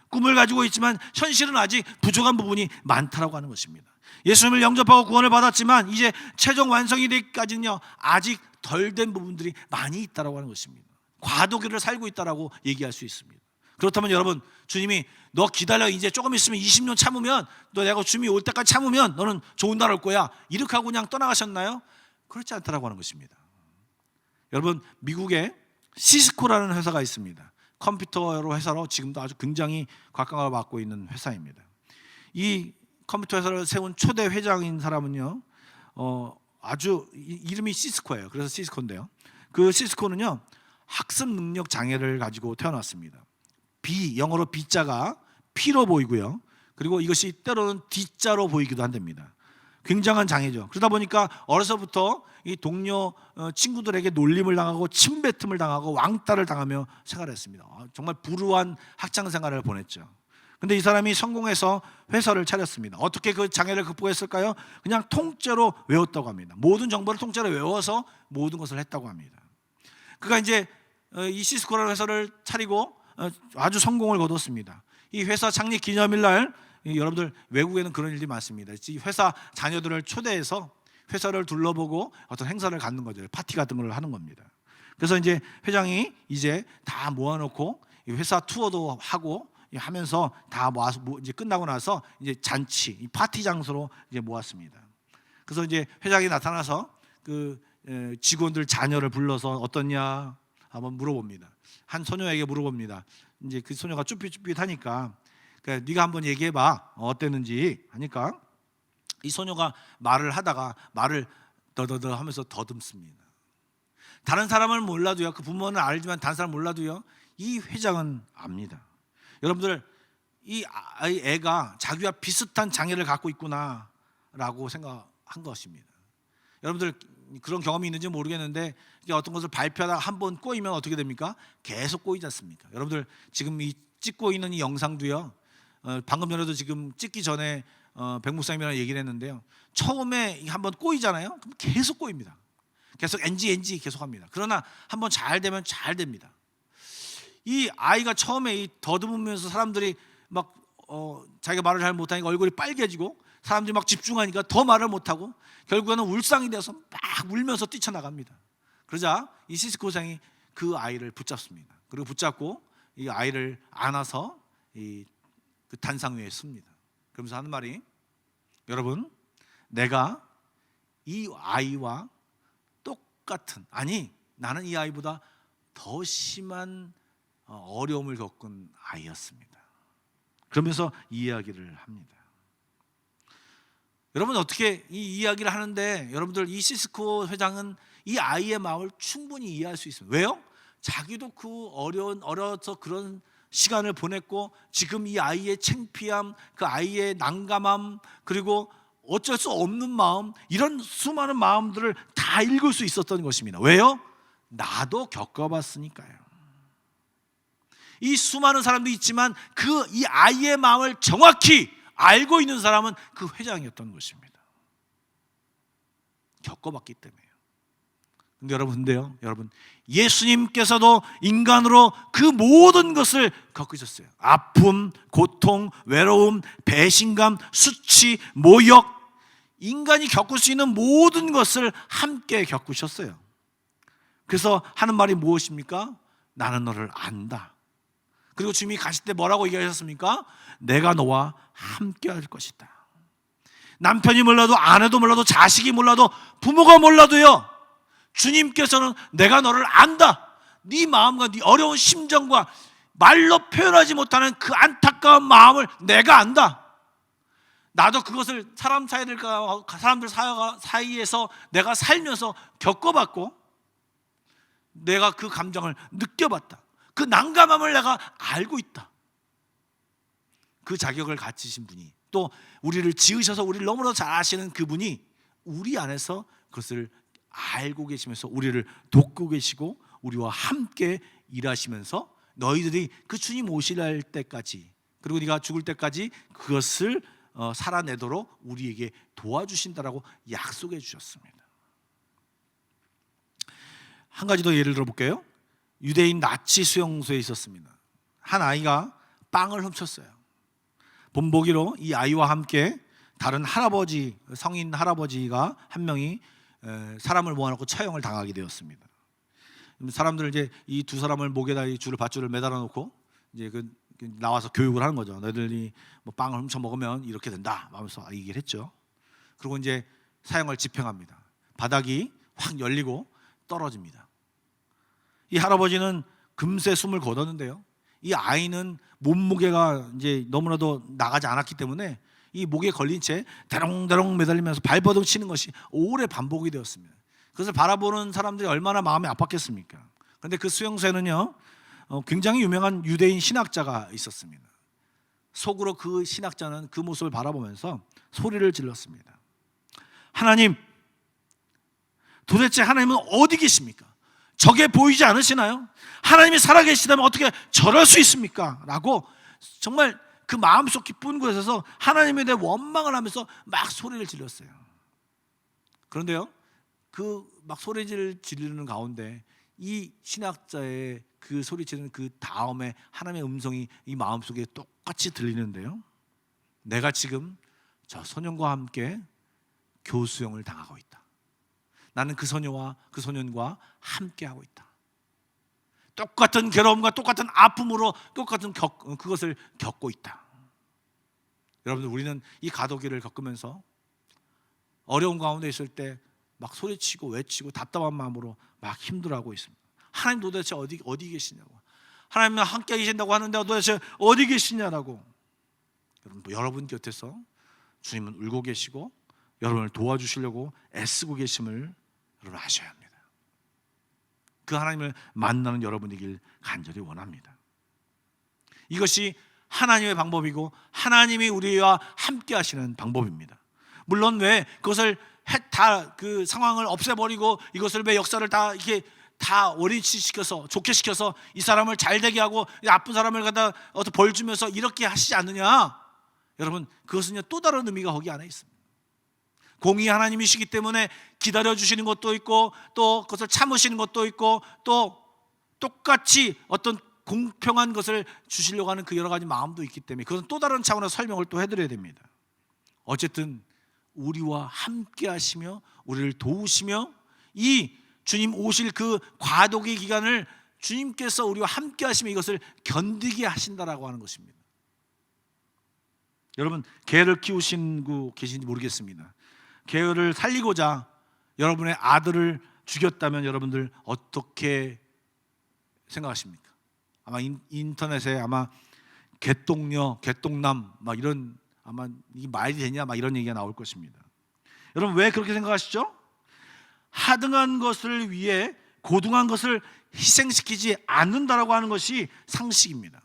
꿈을 가지고 있지만 현실은 아직 부족한 부분이 많다라고 하는 것입니다. 예수님을 영접하고 구원을 받았지만 이제 최종 완성이 되기까지는요, 아직 덜 된 부분들이 많이 있다라고 하는 것입니다. 과도기를 살고 있다라고 얘기할 수 있습니다. 그렇다면 여러분, 주님이 너 기다려, 이제 조금 있으면 20년 참으면, 너 내가 주님이 올 때까지 참으면 너는 좋은 날 올 거야, 이렇게 하고 그냥 떠나가셨나요? 그렇지 않다라고 하는 것입니다. 여러분, 미국에 시스코라는 회사가 있습니다. 컴퓨터 회사로 지금도 아주 굉장히 각광을 받고 있는 회사입니다. 이 컴퓨터 회사를 세운 초대 회장인 사람은요, 아주 이름이 시스코예요. 그래서 시스코인데요, 그 시스코는요, 학습 능력 장애를 가지고 태어났습니다. 영어로 B자가 P로 보이고요, 그리고 이것이 때로는 D자로 보이기도 한답니다. 굉장한 장애죠. 그러다 보니까 어려서부터 이 동료 친구들에게 놀림을 당하고 침뱉음을 당하고 왕따를 당하며 생활했습니다. 정말 불우한 학창 생활을 보냈죠. 근데 이 사람이 성공해서 회사를 차렸습니다. 어떻게 그 장애를 극복했을까요? 그냥 통째로 외웠다고 합니다. 모든 정보를 통째로 외워서 모든 것을 했다고 합니다. 그가 이제 이 시스코라는 회사를 차리고 아주 성공을 거뒀습니다. 이 회사 창립 기념일 날 여러분들 외국에는 그런 일이 많습니다. 이 회사 자녀들을 초대해서 회사를 둘러보고 어떤 행사를 갖는 거죠. 파티 같은 걸 하는 겁니다. 그래서 이제 회장이 이제 다 모아놓고 회사 투어도 하고 하면서 다 모아서 이제 끝나고 나서 이제 잔치, 파티 장소로 이제 모았습니다. 그래서 이제 회장이 나타나서 그 직원들 자녀를 불러서 어떻냐 한번 물어봅니다. 한 소녀에게 물어봅니다. 이제 그 소녀가 쭈삣쭈삣하니까 네가 한번 얘기해봐 어땠는지 하니까 이 소녀가 말을 하다가 말을 더더더 하면서 더듬습니다. 다른 사람은 몰라도요, 그 부모는 알지만 다른 사람 몰라도요, 이 회장은 압니다. 여러분들 이 애가 자기와 비슷한 장애를 갖고 있구나라고 생각한 것입니다. 여러분들 그런 경험이 있는지 모르겠는데 어떤 것을 발표하다가 한번 꼬이면 어떻게 됩니까? 계속 꼬이지 않습니까? 여러분들 지금 이 찍고 있는 이 영상도요, 방금 전에도 지금 찍기 전에 백 목사님이랑 얘기를 했는데요, 처음에 한번 꼬이잖아요. 그럼 계속 꼬입니다. 계속 NG 계속합니다. 그러나 한번 잘 되면 잘 됩니다. 이 아이가 처음에 이 더듬으면서 사람들이 막 자기가 말을 잘 못하니까 얼굴이 빨개지고 사람들이 막 집중하니까 더 말을 못하고 결국에는 울상이 돼서 막 울면서 뛰쳐나갑니다. 그러자 이 시스코 회장이 그 아이를 붙잡습니다. 그리고 붙잡고 이 아이를 안아서 그 단상 위에 씁니다. 그러면서 하는 말이, 여러분, 내가 이 아이와 똑같은, 아니 나는 이 아이보다 더 심한 어려움을 겪은 아이였습니다. 그러면서 이야기를 합니다. 여러분 어떻게 이 이야기를 하는데 여러분들 이 시스코 회장은 이 아이의 마음을 충분히 이해할 수 있습니다. 왜요? 자기도 그 어려서 그런 시간을 보냈고 지금 이 아이의 창피함, 그 아이의 난감함, 그리고 어쩔 수 없는 마음, 이런 수많은 마음들을 다 읽을 수 있었던 것입니다. 왜요? 나도 겪어봤으니까요. 이 수많은 사람도 있지만 그 이 아이의 마음을 정확히 알고 있는 사람은 그 회장이었던 것입니다. 겪어봤기 때문에요. 근데 여러분 예수님께서도 인간으로 그 모든 것을 겪으셨어요. 아픔, 고통, 외로움, 배신감, 수치, 모욕, 인간이 겪을 수 있는 모든 것을 함께 겪으셨어요. 그래서 하는 말이 무엇입니까? 나는 너를 안다. 그리고 주님이 가실 때 뭐라고 얘기하셨습니까? 내가 너와 함께 할 것이다. 남편이 몰라도 아내도 몰라도 자식이 몰라도 부모가 몰라도요, 주님께서는 내가 너를 안다. 네 마음과 네 어려운 심정과 말로 표현하지 못하는 그 안타까운 마음을 내가 안다. 나도 그것을 사람들 사이에서 내가 살면서 겪어봤고 내가 그 감정을 느껴봤다. 그 난감함을 내가 알고 있다. 그 자격을 갖추신 분이, 또 우리를 지으셔서 우리를 너무나 잘 아시는 그분이 우리 안에서 그것을 알고 계시면서 우리를 돕고 계시고 우리와 함께 일하시면서 너희들이 그 주님 오실 때까지, 그리고 네가 죽을 때까지 그것을 살아내도록 우리에게 도와주신다라고 약속해 주셨습니다. 한 가지 더 예를 들어볼게요. 유대인 나치 수용소에 있었습니다. 한 아이가 빵을 훔쳤어요. 본보기로 이 아이와 함께 다른 할아버지, 성인 할아버지가 한 명이 사람을 모아놓고 처형을 당하게 되었습니다. 사람들은 이제 이 두 사람을 목에다 이 밧줄을 매달아 놓고 이제 나와서 교육을 하는 거죠. 너희들이 뭐 빵을 훔쳐 먹으면 이렇게 된다 하면서 얘기를 했죠. 그리고 이제 사형을 집행합니다. 바닥이 확 열리고 떨어집니다. 이 할아버지는 금세 숨을 거뒀는데요, 이 아이는 몸무게가 이제 너무나도 나가지 않았기 때문에 이 목에 걸린 채 대롱대롱 매달리면서 발버둥 치는 것이 오래 반복이 되었습니다. 그것을 바라보는 사람들이 얼마나 마음이 아팠겠습니까? 그런데 그 수용소에는요, 굉장히 유명한 유대인 신학자가 있었습니다. 속으로 그 신학자는 그 모습을 바라보면서 소리를 질렀습니다. 하나님, 도대체 하나님은 어디 계십니까? 저게 보이지 않으시나요? 하나님이 살아계시다면 어떻게 저럴 수 있습니까? 라고 정말 그 마음속 기쁜 곳에서 하나님에 대해 원망을 하면서 막 소리를 질렀어요. 그런데요, 그 막 소리를 지르는 가운데 이 신학자의 그 소리 지르는 그 다음에 하나님의 음성이 이 마음속에 똑같이 들리는데요, 내가 지금 저 소년과 함께 교수형을 당하고 있다. 나는 그 소녀와 그 소년과 함께하고 있다. 똑같은 괴로움과 똑같은 아픔으로 똑같은 그것을 겪고 있다. 여러분들, 우리는 이 가도기를 겪으면서 어려운 가운데 있을 때 막 소리치고 외치고 답답한 마음으로 막 힘들어하고 있습니다. 하나님 도대체 어디 계시냐고, 하나님은 함께 계신다고 하는데 도대체 어디 계시냐라고. 여러분 곁에서 주님은 울고 계시고 여러분을 도와주시려고 애쓰고 계심을 여러분 아셔야 합니다. 그 하나님을 만나는 여러분이길 간절히 원합니다. 이것이 하나님의 방법이고 하나님이 우리와 함께 하시는 방법입니다. 물론 왜 그것을 다 그 상황을 없애버리고 이것을 왜 역사를 다 이렇게 다 원위치시켜서 좋게 시켜서 이 사람을 잘 되게 하고 나쁜 사람을 갖다 어떤 벌 주면서 이렇게 하시지 않느냐? 여러분, 그것은요 또 다른 의미가 거기 안에 있습니다. 공의 하나님이시기 때문에 기다려주시는 것도 있고 또 그것을 참으시는 것도 있고 또 똑같이 어떤 공평한 것을 주시려고 하는 그 여러 가지 마음도 있기 때문에 그것은 또 다른 차원의 설명을 또 해드려야 됩니다. 어쨌든 우리와 함께 하시며 우리를 도우시며 이 주님 오실 그 과도기 기간을 주님께서 우리와 함께 하시며 이것을 견디게 하신다라고 하는 것입니다. 여러분, 개를 키우신 분 계신지 모르겠습니다. 개를 살리고자 여러분의 아들을 죽였다면 여러분들 어떻게 생각하십니까? 아마 인터넷에 아마 개똥녀, 개똥남 막 이런 아마 이게 말이 되냐 막 이런 얘기가 나올 것입니다. 여러분, 왜 그렇게 생각하시죠? 하등한 것을 위해 고등한 것을 희생시키지 않는다라고 하는 것이 상식입니다.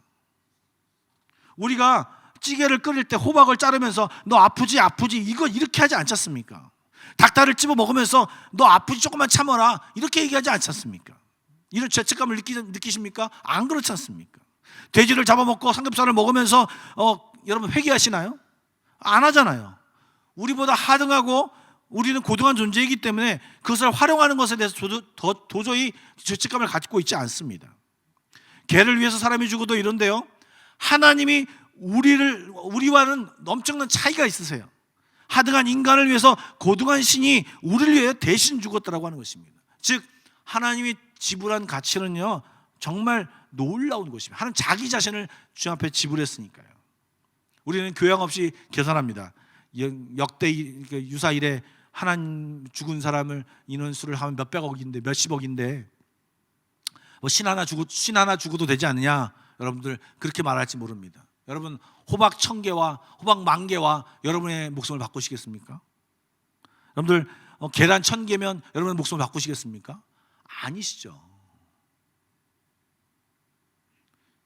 우리가 찌개를 끓일 때 호박을 자르면서 너 아프지 이거 이렇게 하지 않지 않습니까? 닭다리를 집어 먹으면서 너 아프지 조금만 참아라 이렇게 얘기하지 않지 않습니까? 이런 죄책감을 느끼십니까? 안 그렇지 않습니까? 돼지를 잡아먹고 삼겹살을 먹으면서 여러분 회개하시나요? 안 하잖아요. 우리보다 하등하고 우리는 고등한 존재이기 때문에 그것을 활용하는 것에 대해서 도저히 죄책감을 갖고 있지 않습니다. 개를 위해서 사람이 죽어도 이런데요, 하나님이 우리와는 엄청난 차이가 있으세요. 하등한 인간을 위해서 고등한 신이 우리를 위해 대신 죽었다라고 하는 것입니다. 즉 하나님이 지불한 가치는요 정말 놀라운 것입니다. 하나님 자기 자신을 주님 앞에 지불했으니까요. 우리는 교양 없이 계산합니다. 역대 유사 이래 하나님 죽은 사람을 인원수를 하면 몇백억인데 몇십억인데 뭐 신 하나 죽어도 되지 않느냐? 여러분들 그렇게 말할지 모릅니다. 여러분, 호박 1000개와 호박 10,000개와 여러분의 목숨을 바꾸시겠습니까? 여러분들 계란 1000개면 여러분의 목숨을 바꾸시겠습니까? 아니시죠.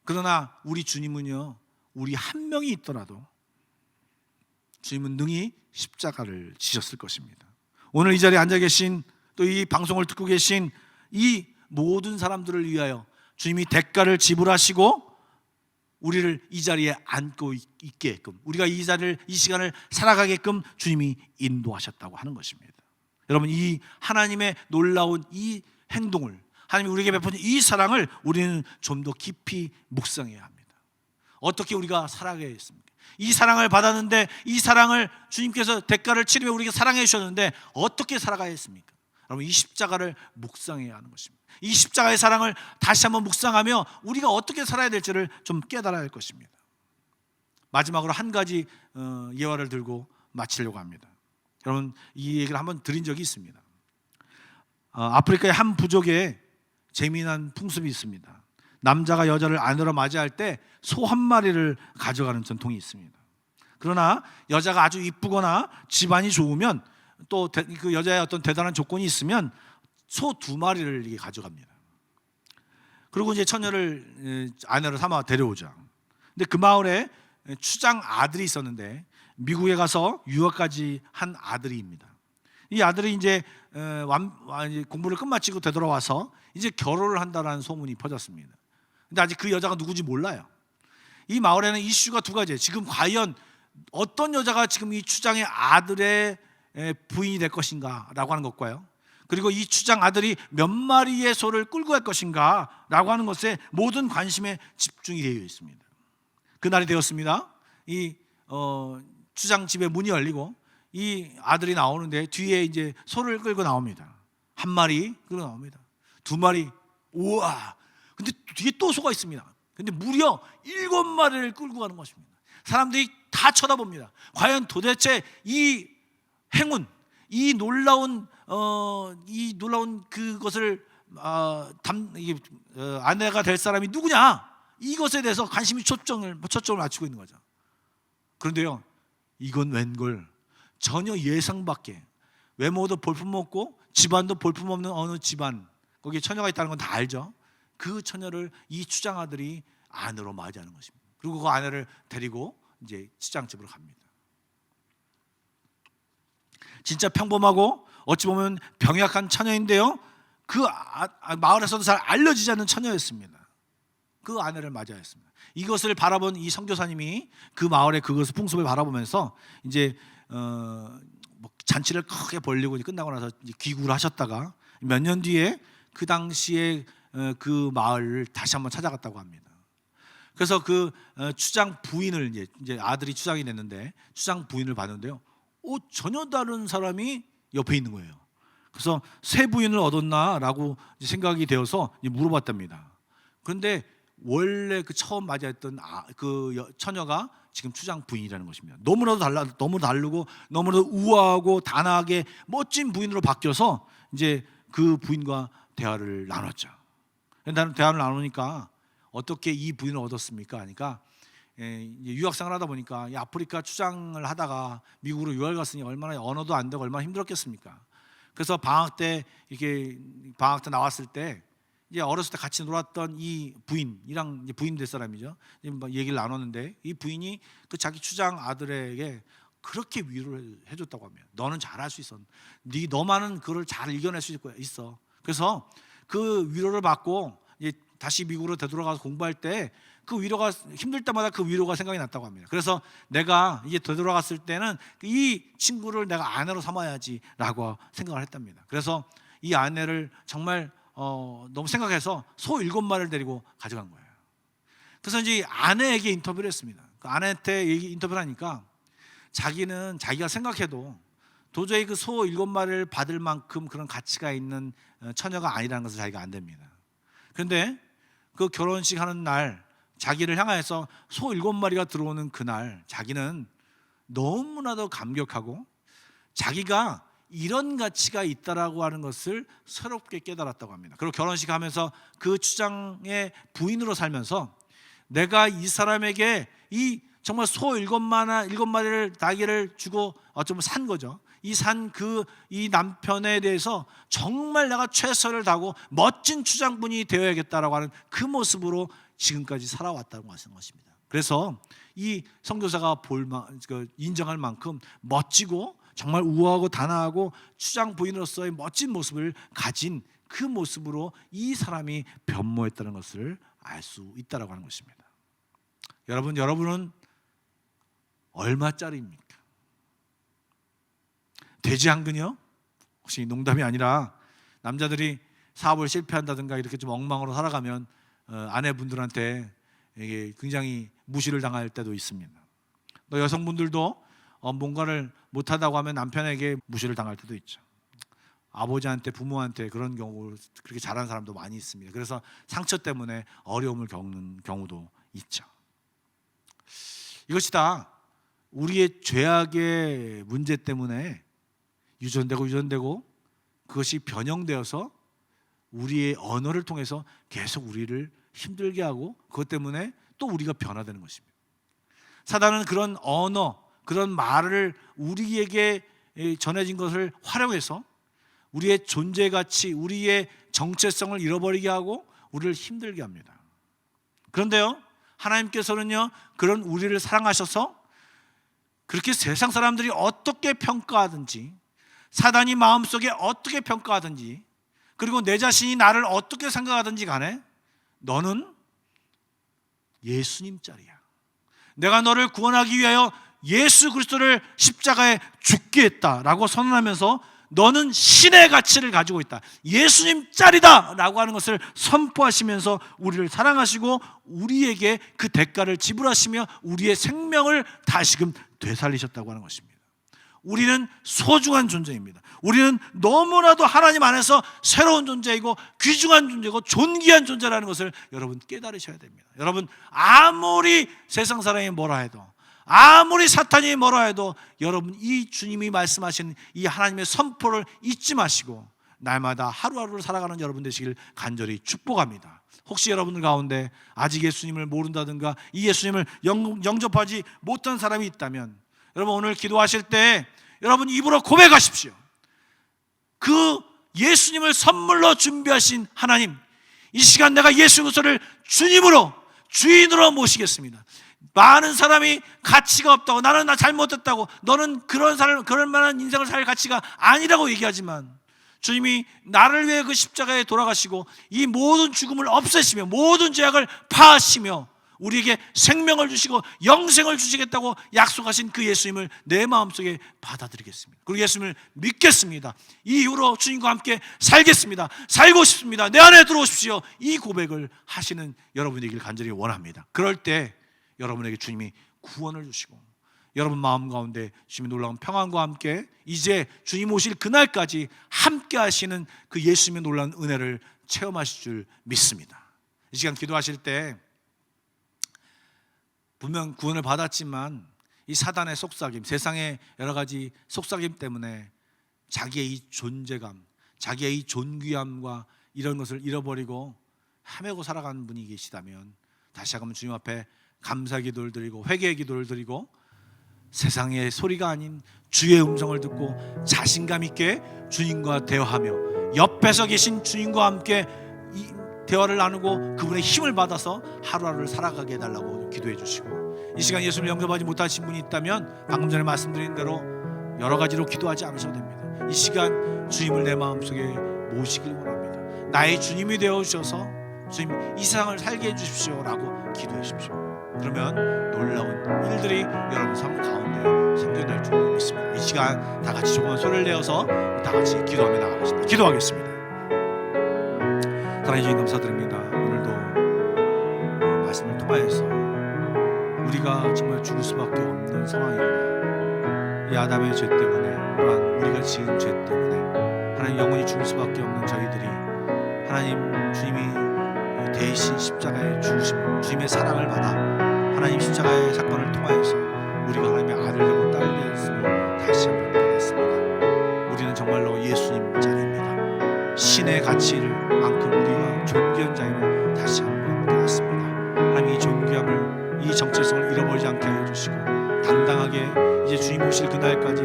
그러나 우리 주님은요, 우리 한 명이 있더라도 주님은 능히 십자가를 지셨을 것입니다. 오늘 이 자리에 앉아 계신 또 이 방송을 듣고 계신 이 모든 사람들을 위하여 주님이 대가를 지불하시고 우리를 이 자리에 앉고 있게끔, 우리가 이 시간을 살아가게끔 주님이 인도하셨다고 하는 것입니다. 여러분, 이 하나님의 놀라운 이 행동을, 하나님이 우리에게 베푸는 이 사랑을 우리는 좀 더 깊이 묵상해야 합니다. 어떻게 우리가 살아가야 했습니까? 이 사랑을 받았는데 이 사랑을 주님께서 대가를 치르며 우리에게 사랑해 주셨는데 어떻게 살아가야 했습니까? 여러분, 이 십자가를 묵상해야 하는 것입니다. 이 십자가의 사랑을 다시 한번 묵상하며 우리가 어떻게 살아야 될지를 좀 깨달아야 할 것입니다. 마지막으로 한 가지 예화를 들고 마치려고 합니다. 여러분, 이 얘기를 한번 드린 적이 있습니다. 아프리카의 한 부족에 재미난 풍습이 있습니다. 남자가 여자를 아내로 맞이할 때 소 한 마리를 가져가는 전통이 있습니다. 그러나 여자가 아주 이쁘거나 집안이 좋으면 또 그 여자의 어떤 대단한 조건이 있으면 소 2마리를 가져갑니다. 그리고 이제 처녀를 아내로 삼아 데려오죠. 근데 그 마을에 추장 아들이 있었는데 미국에 가서 유학까지 한 아들입니다. 이 아들이 이제 공부를 끝마치고 되돌아와서 이제 결혼을 한다는 소문이 퍼졌습니다. 근데 아직 그 여자가 누구지 몰라요. 이 마을에는 이슈가 두 가지예요. 지금 과연 어떤 여자가 지금 이 추장의 아들의 부인이 될 것인가 라고 하는 것과요, 그리고 이 추장 아들이 몇 마리의 소를 끌고 갈 것인가 라고 하는 것에 모든 관심에 집중이 되어 있습니다. 그날이 되었습니다. 이 추장 집에 문이 열리고 이 아들이 나오는데 뒤에 이제 소를 끌고 나옵니다. 한 마리 끌고 나옵니다. 두 마리, 우와! 근데 뒤에 또 소가 있습니다. 근데 무려 7마리를 끌고 가는 것입니다. 사람들이 다 쳐다봅니다. 과연 도대체 이 행운, 이 놀라운 그것을 아내가 될 사람이 누구냐? 이것에 대해서 관심이 초점을 맞추고 있는 거죠. 그런데요, 이건 웬걸 전혀 예상 밖에, 외모도 볼품없고 집안도 볼품없는 어느 집안, 거기에 처녀가 있다는 건 다 알죠. 그 처녀를 이 추장 아들이 아내로 맞이하는 것입니다. 그리고 그 아내를 데리고 이제 추장집으로 갑니다. 진짜 평범하고 어찌 보면 병약한 처녀인데요, 그 마을에서도 잘 알려지지 않는 처녀였습니다. 그 아내를 맞이하였습니다. 이것을 바라본 이 선교사님이 그 마을의 그것을 풍습을 바라보면서 이제 잔치를 크게 벌리고 끝나고 나서 귀국을 하셨다가 몇 년 뒤에 그 당시에 그 마을을 다시 한번 찾아갔다고 합니다. 그래서 그 추장 부인을 이제 아들이 추장이 됐는데 추장 부인을 봤는데요, 전혀 다른 사람이 옆에 있는 거예요. 그래서 새 부인을 얻었나라고 생각이 되어서 물어봤답니다. 그런데 원래 그 처음 맞이했던 그 처녀가 지금 추장 부인이라는 것입니다. 너무 다르고 너무나도 우아하고 단아하게 멋진 부인으로 바뀌어서 이제 그 부인과 대화를 나눴죠. 나는 대화를 나누니까 어떻게 이 부인을 얻었습니까? 하니까 유학생을 하다 보니까 아프리카 추장을 하다가 미국으로 유학을 갔으니 얼마나 언어도 안 되고 얼마나 힘들었겠습니까? 그래서 방학 때 나왔을 때 이제 어렸을 때 같이 놀았던 이 부인이랑 이제 부인 될 사람이죠. 얘기를 나눴는데 이 부인이 그 자기 추장 아들에게 그렇게 위로를 해줬다고 합니다. 너는 잘할 수 있어. 너만은 그걸 잘 이겨낼 수 있어. 그래서 그 위로를 받고 이제 다시 미국으로 되돌아가서 공부할 때 그 위로가 힘들 때마다 그 위로가 생각이 났다고 합니다. 그래서 내가 이제 되돌아갔을 때는 이 친구를 내가 아내로 삼아야지라고 생각을 했답니다. 그래서 이 아내를 정말 너무 생각해서 소 7마리를 데리고 가져간 거예요. 그래서 이제 아내에게 인터뷰를 했습니다. 그 아내한테 인터뷰를 하니까 자기가 생각해도 도저히 그 소 7마리를 받을 만큼 그런 가치가 있는 처녀가 아니라는 것을 자기가 안답니다. 그런데 그 결혼식 하는 날 자기를 향해서 소 7마리가 들어오는 그날 자기는 너무나도 감격하고 자기가 이런 가치가 있다라고 하는 것을 새롭게 깨달았다고 합니다. 그리고 결혼식 하면서 그 추장의 부인으로 살면서 내가 이 사람에게 이 정말 소 7마리를 나귀를 주고 어쩌면 산 거죠. 이 남편에 대해서 정말 내가 최선을 다하고 멋진 추장분이 되어야겠다라고 하는 그 모습으로 지금까지 살아왔다고 하시는 것입니다. 그래서 이 선교사가 인정할 만큼 멋지고 정말 우아하고 단아하고 추장 부인으로서의 멋진 모습을 가진 그 모습으로 이 사람이 변모했다는 것을 알 수 있다라고 하는 것입니다. 여러분은 얼마짜리입니까? 돼지 한 근이요? 혹시 농담이 아니라 남자들이 사업을 실패한다든가 이렇게 좀 엉망으로 살아가면 아내분들한테 이게 굉장히 무시를 당할 때도 있습니다. 또 여성분들도 뭔가를 못하다고 하면 남편에게 무시를 당할 때도 있죠. 아버지한테 부모한테 그런 경우 그렇게 잘하는 사람도 많이 있습니다. 그래서 상처 때문에 어려움을 겪는 경우도 있죠. 이것이 다 우리의 죄악의 문제 때문에 유전되고 그것이 변형되어서 우리의 언어를 통해서 계속 우리를 힘들게 하고 그것 때문에 또 우리가 변화되는 것입니다. 사단은 그런 언어, 그런 말을 우리에게 전해진 것을 활용해서 우리의 존재 가치, 우리의 정체성을 잃어버리게 하고 우리를 힘들게 합니다. 그런데요, 하나님께서는요, 그런 우리를 사랑하셔서 그렇게 세상 사람들이 어떻게 평가하든지 사단이 마음속에 어떻게 평가하든지, 그리고 내 자신이 나를 어떻게 생각하든지 간에 너는 예수님 짤이야. 내가 너를 구원하기 위하여 예수 그리스도를 십자가에 죽게 했다라고 선언하면서 너는 신의 가치를 가지고 있다, 예수님 짤이다 라고 하는 것을 선포하시면서 우리를 사랑하시고 우리에게 그 대가를 지불하시며 우리의 생명을 다시금 되살리셨다고 하는 것입니다. 우리는 소중한 존재입니다. 우리는 너무나도 하나님 안에서 새로운 존재이고 귀중한 존재이고 존귀한 존재라는 것을 여러분 깨달으셔야 됩니다. 여러분, 아무리 세상 사람이 뭐라 해도, 아무리 사탄이 뭐라 해도 여러분 이 주님이 말씀하신 이 하나님의 선포를 잊지 마시고 날마다 하루하루를 살아가는 여러분 되시길 간절히 축복합니다. 혹시 여러분들 가운데 아직 예수님을 모른다든가 이 예수님을 영접하지 못한 사람이 있다면 여러분 오늘 기도하실 때 여러분 입으로 고백하십시오. 그 예수님을 선물로 준비하신 하나님, 이 시간 내가 예수 그리스도를 주님으로, 주인으로 모시겠습니다. 많은 사람이 가치가 없다고, 나는 나 잘못했다고, 너는 그럴 만한 인생을 살 가치가 아니라고 얘기하지만 주님이 나를 위해 그 십자가에 돌아가시고 이 모든 죽음을 없애시며 모든 죄악을 파하시며 우리에게 생명을 주시고 영생을 주시겠다고 약속하신 그 예수님을 내 마음속에 받아들이겠습니다. 그리고 예수님을 믿겠습니다. 이 이후로 주님과 함께 살겠습니다. 살고 싶습니다. 내 안에 들어오십시오. 이 고백을 하시는 여러분이길 간절히 원합니다. 그럴 때 여러분에게 주님이 구원을 주시고 여러분 마음 가운데 주님의 놀라운 평안과 함께 이제 주님 오실 그날까지 함께 하시는 그 예수님의 놀라운 은혜를 체험하실 줄 믿습니다. 이 시간 기도하실 때 분명 구원을 받았지만 이 사단의 속삭임, 세상의 여러 가지 속삭임 때문에 자기의 이 존재감, 자기의 이 존귀함과 이런 것을 잃어버리고 헤매고 살아가는 분이 계시다면 다시 한번 주님 앞에 감사 기도를 드리고 회개의 기도를 드리고 세상의 소리가 아닌 주의 음성을 듣고 자신감 있게 주님과 대화하며 옆에서 계신 주님과 함께 이 대화를 나누고 그분의 힘을 받아서 하루하루를 살아가게 해달라고 기도해 주시고, 이 시간 예수를 영접하지 못하신 분이 있다면 방금 전에 말씀드린 대로 여러 가지로 기도하지 않으셔도 됩니다. 이 시간 주님을 내 마음속에 모시길 원합니다. 나의 주님이 되어주셔서 주님 이 세상을 살게 해주십시오 라고 기도해 주십시오. 그러면 놀라운 일들이 여러분 삶 가운데 생겨날 줄 믿습니다. 이 시간 다 같이 조금만 손을 내어서 다 같이 기도하며 나가겠습니다. 기도하겠습니다. 사랑해 주님 감사드립니다. 오늘도 말씀을 통하여서 우리가 정말 죽을 수밖에 없는 상황입니다. 이 아담의 죄 때문에 또한 우리가 지은 죄 때문에 하나님 영원히 죽을 수밖에 없는 저희들이 하나님 주님이 대신 십자가에 죽으심, 주님의 사랑을 받아 하나님 십자가의 사건을 통하여서 우리가 하나님의 아들 되고 딸 되었음을 다시 한번 깨닫습니다. 우리는 정말로 예수님 자리입니다. 신의 가치를 만큼 우리가 존귀한 자임을 다시 한번 깨닫습니다. 하나님 이 존귀함을, 이 정체성을 잃어버리지 않게 하여 주시고 당당하게 이제 주님 오실 그날까지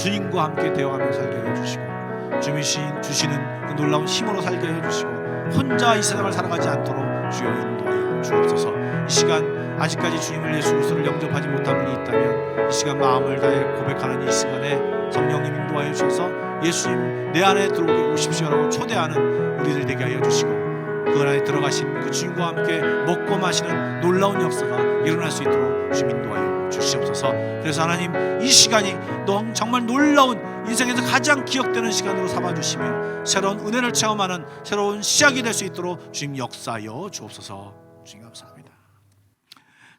주님과 함께 대화하며 살게 해 주시고 주님이 주시는 그 놀라운 힘으로 살게 해 주시고 혼자 이 세상을 살아가지 않도록 주여 인도하여 주옵소서. 이 시간 아직까지 주님을 예수 그리스도를 영접하지 못한 분이 있다면 이 시간 마음을 다해 고백하는 이 시간에 성령님 인도하여 주셔서 예수님 내 안에 들어오게 오십시오라고 초대하는 우리들 되게 하여 주시고 그 안에 들어가신 그 주님과 함께 먹고 마시는 놀라운 역사가 일어날 수 있도록 주님 인도하여 주시옵소서. 그래서 하나님 이 시간이 정말 놀라운 인생에서 가장 기억되는 시간으로 삼아주시며 새로운 은혜를 체험하는 새로운 시작이 될 수 있도록 주님 역사하여 주옵소서. 주님 감사합니다.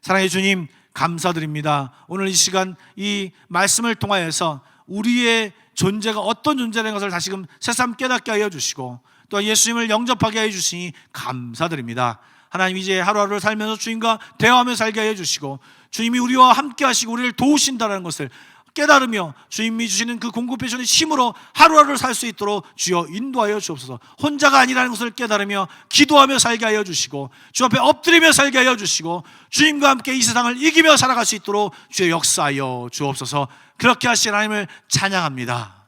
사랑해 주님 감사드립니다. 오늘 이 시간 이 말씀을 통하여서 우리의 존재가 어떤 존재라는 것을 다시금 새삼 깨닫게 하여 주시고 또 예수님을 영접하게 하여 주시니 감사드립니다. 하나님 이제 하루하루를 살면서 주님과 대화하며 살게 하여 주시고 주님이 우리와 함께 하시고 우리를 도우신다는 것을 깨달으며 주님이 주시는 그 공급해 주시는 힘으로 하루하루를 살 수 있도록 주여 인도하여 주옵소서. 혼자가 아니라는 것을 깨달으며 기도하며 살게 하여 주시고 주 앞에 엎드리며 살게 하여 주시고 주님과 함께 이 세상을 이기며 살아갈 수 있도록 주여 역사하여 주옵소서. 그렇게 하신 하나님을 찬양합니다.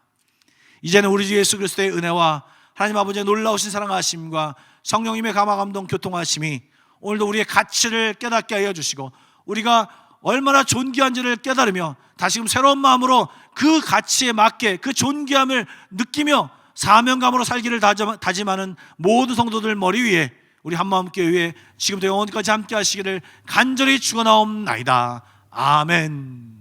이제는 우리 주 예수 그리스도의 은혜와 하나님 아버지의 놀라우신 사랑하심과 성령님의 감화 감동 교통하심이 오늘도 우리의 가치를 깨닫게 하여 주시고 우리가 얼마나 존귀한지를 깨달으며 다시금 새로운 마음으로 그 가치에 맞게 그 존귀함을 느끼며 사명감으로 살기를 다짐하는 모든 성도들 머리 위에 우리 한마음교회 지금부터 영원까지 함께 하시기를 간절히 축원하옵나이다. 아멘.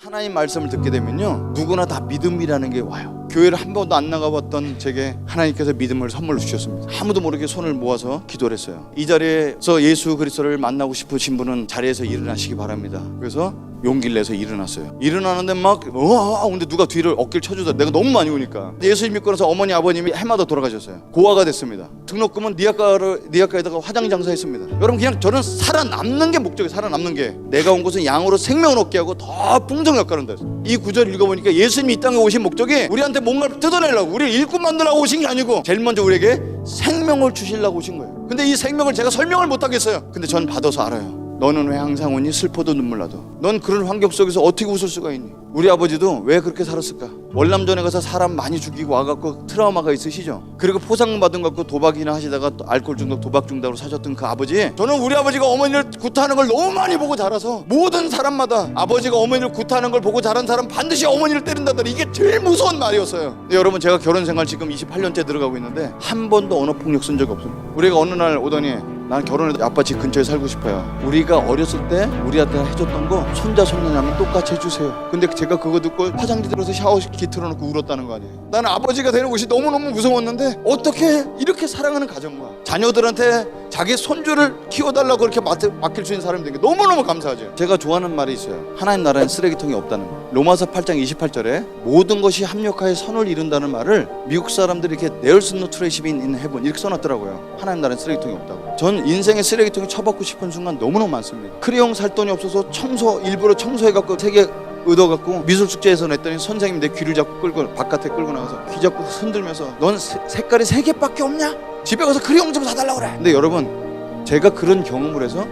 하나님 말씀을 듣게 되면요, 누구나 다 믿음이라는 게 와요. 교회를 한 번도 안 나가봤던 제게 하나님께서 믿음을 선물로 주셨습니다. 아무도 모르게 손을 모아서 기도를 했어요. 이 자리에서 예수 그리스도를 만나고 싶으신 분은 자리에서 일어나시기 바랍니다. 그래서 용기를 내서 일어났어요. 일어나는데 막 근데 누가 뒤를 어깨를 쳐주다. 내가 너무 많이 우니까. 예수님 믿고 나서 어머니 아버님이 해마다 돌아가셨어요. 고아가 됐습니다. 등록금은 니아카에다가 화장 장사했습니다. 여러분, 그냥 저는 살아남는 게 목적이에요. 살아남는 게. 내가 온 곳은 양으로 생명을 얻게 하고 더 풍성히 가는다. 이 구절을 읽어보니까 예수님이 이 땅에 오신 목적이 우리한테 뭔가를 뜯어내려고, 우리를 일꾼 만들라고 오신 게 아니고 제일 먼저 우리에게 생명을 주시려고 오신 거예요. 근데 이 생명을 제가 설명을 못 하겠어요. 근데 전 받아서 알아요. 너는 왜 항상 오니? 슬퍼도 눈물 나도. 넌 그런 환경 속에서 어떻게 웃을 수가 있니? 우리 아버지도 왜 그렇게 살았을까? 월남전에 가서 사람 많이 죽이고 와갖고 트라우마가 있으시죠? 그리고 포상받은 거 갖고 도박이나 하시다가 또 알코올 중독, 도박 중독으로 사셨던 그 아버지, 저는 우리 아버지가 어머니를 구타하는 걸 너무 많이 보고 자라서 모든 사람마다 아버지가 어머니를 구타하는 걸 보고 자란 사람 반드시 어머니를 때린다더니 이게 제일 무서운 말이었어요. 근데 여러분, 제가 결혼 생활 지금 28년째 들어가고 있는데 한 번도 언어폭력 쓴 적이 없어요. 우리가 어느 날 오더니 난 결혼해도 아빠 집 근처에 살고 싶어요. 우리가 어렸을 때 우리한테 해줬던 거 손자 손녀냐면 똑같이 해주세요. 근데 제가 그거 듣고 화장지 들어서 샤워기 틀어놓고 울었다는 거 아니에요. 나는 아버지가 되는 것이 너무너무 무서웠는데 어떻게 이렇게 사랑하는 가정과 자녀들한테 자기 손주를 키워달라고 그렇게 맡길 수 있는 사람이 된 게 너무너무 감사하죠. 제가 좋아하는 말이 있어요. 하나님 나라엔 쓰레기통이 없다는 거. 로마서 8장 28절에 모든 것이 합력하여 선을 이룬다는 말을 미국 사람들이 이렇게 There's no trash bin in heaven 이렇게 써놨더라고요. 하나님 나라엔 쓰레기통이 없다고. 전 인생의 쓰레기통이 쳐박고 싶은 순간 너무너무 많습니다. 크레용 살 돈이 없어서 일부러 청소해갖고 3개 얻어갖고 미술 숙제에서 냈더니 선생님이 내 귀를 잡고 끌고 바깥에 끌고 나가서 귀 잡고 흔들면서 넌 색깔이 3개밖에 없냐? 집에 가서 크레용 좀 사달라고 그래. 근데 여러분, 제가 그런 경험을 해서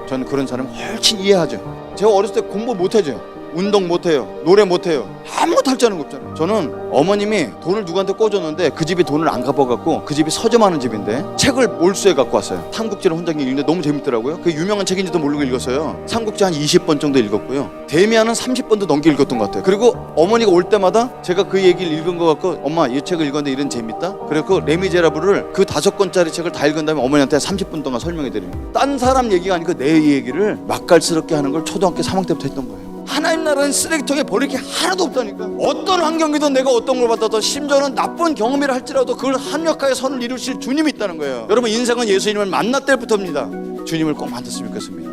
저는 그런 사람 훨씬 이해하죠. 제가 어렸을 때 공부 못하죠. 운동 못해요. 노래 못해요. 아무것도 할 줄 아는 거 없잖아요. 저는 어머님이 돈을 누구한테 꿔줬는데 그 집이 돈을 안 갚아갖고 그 집이 서점하는 집인데 책을 몰수해 갖고 왔어요. 삼국지를 혼자 읽는데 너무 재밌더라고요. 그 유명한 책인지도 모르고 읽었어요. 삼국지 한 20번 정도 읽었고요. 데미안은 30번도 넘게 읽었던 것 같아요. 그리고 어머니가 올 때마다 제가 그 얘기를 읽은 것 같고 엄마 이 책을 읽었는데 이런 재밌다? 그래서 레미제라블을 그 5권짜리 책을 다 읽은 다음에 어머니한테 30분 동안 설명해 드립니다. 딴 사람 얘기가 아니고 내 얘기를 맛깔스럽게 하는 걸 초등학교 3학년 때부터 했던 거예요. 하나님 나라는 쓰레기통에 버릴 게 하나도 없다니까. 어떤 환경이든 내가 어떤 걸 받아도 심지어는 나쁜 경험이라 할지라도 그걸 합력하여 선을 이루실 주님이 있다는 거예요. 여러분, 인생은 예수님을 만날 때부터입니다. 주님을 꼭 만났으면 좋겠습니다.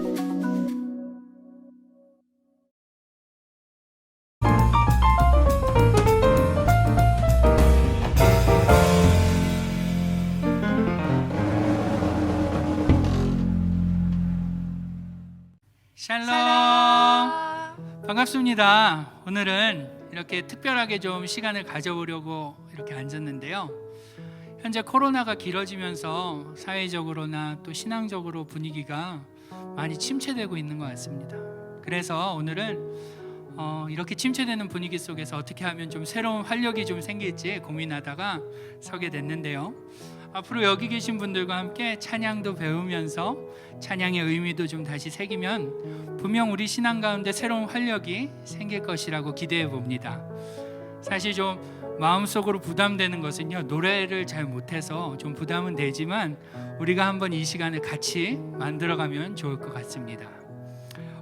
샬롬. 반갑습니다. 오늘은 이렇게 특별하게 좀 시간을 가져보려고 이렇게 앉았는데요. 현재 코로나가 길어지면서 사회적으로나 또 신앙적으로 분위기가 많이 침체되고 있는 것 같습니다. 그래서 오늘은 이렇게 침체되는 분위기 속에서 어떻게 하면 좀 새로운 활력이 좀 생길지 고민하다가 서게 됐는데요. 앞으로 여기 계신 분들과 함께 찬양도 배우면서 찬양의 의미도 좀 다시 새기면 분명 우리 신앙 가운데 새로운 활력이 생길 것이라고 기대해 봅니다. 사실 좀 마음속으로 부담되는 것은요, 노래를 잘 못해서 좀 부담은 되지만 우리가 한번 이 시간을 같이 만들어가면 좋을 것 같습니다.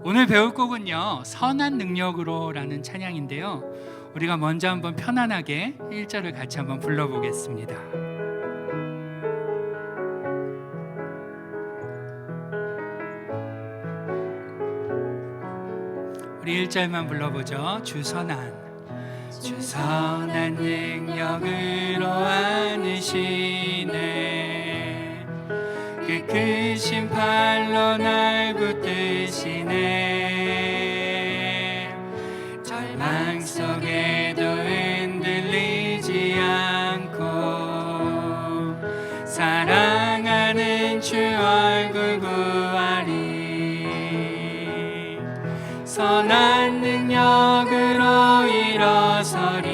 오늘 배울 곡은요, 선한 능력으로 라는 찬양인데요, 우리가 먼저 한번 편안하게 1절을 같이 한번 불러보겠습니다. 우리 1절만 불러보죠. 주선한 능력으로 안으시네 그 크신 팔로 날 붙드시네. 절망 속에도 흔들리지 않고 사랑하는 주 얼굴 구하리. 선한 능력으로 일어서리.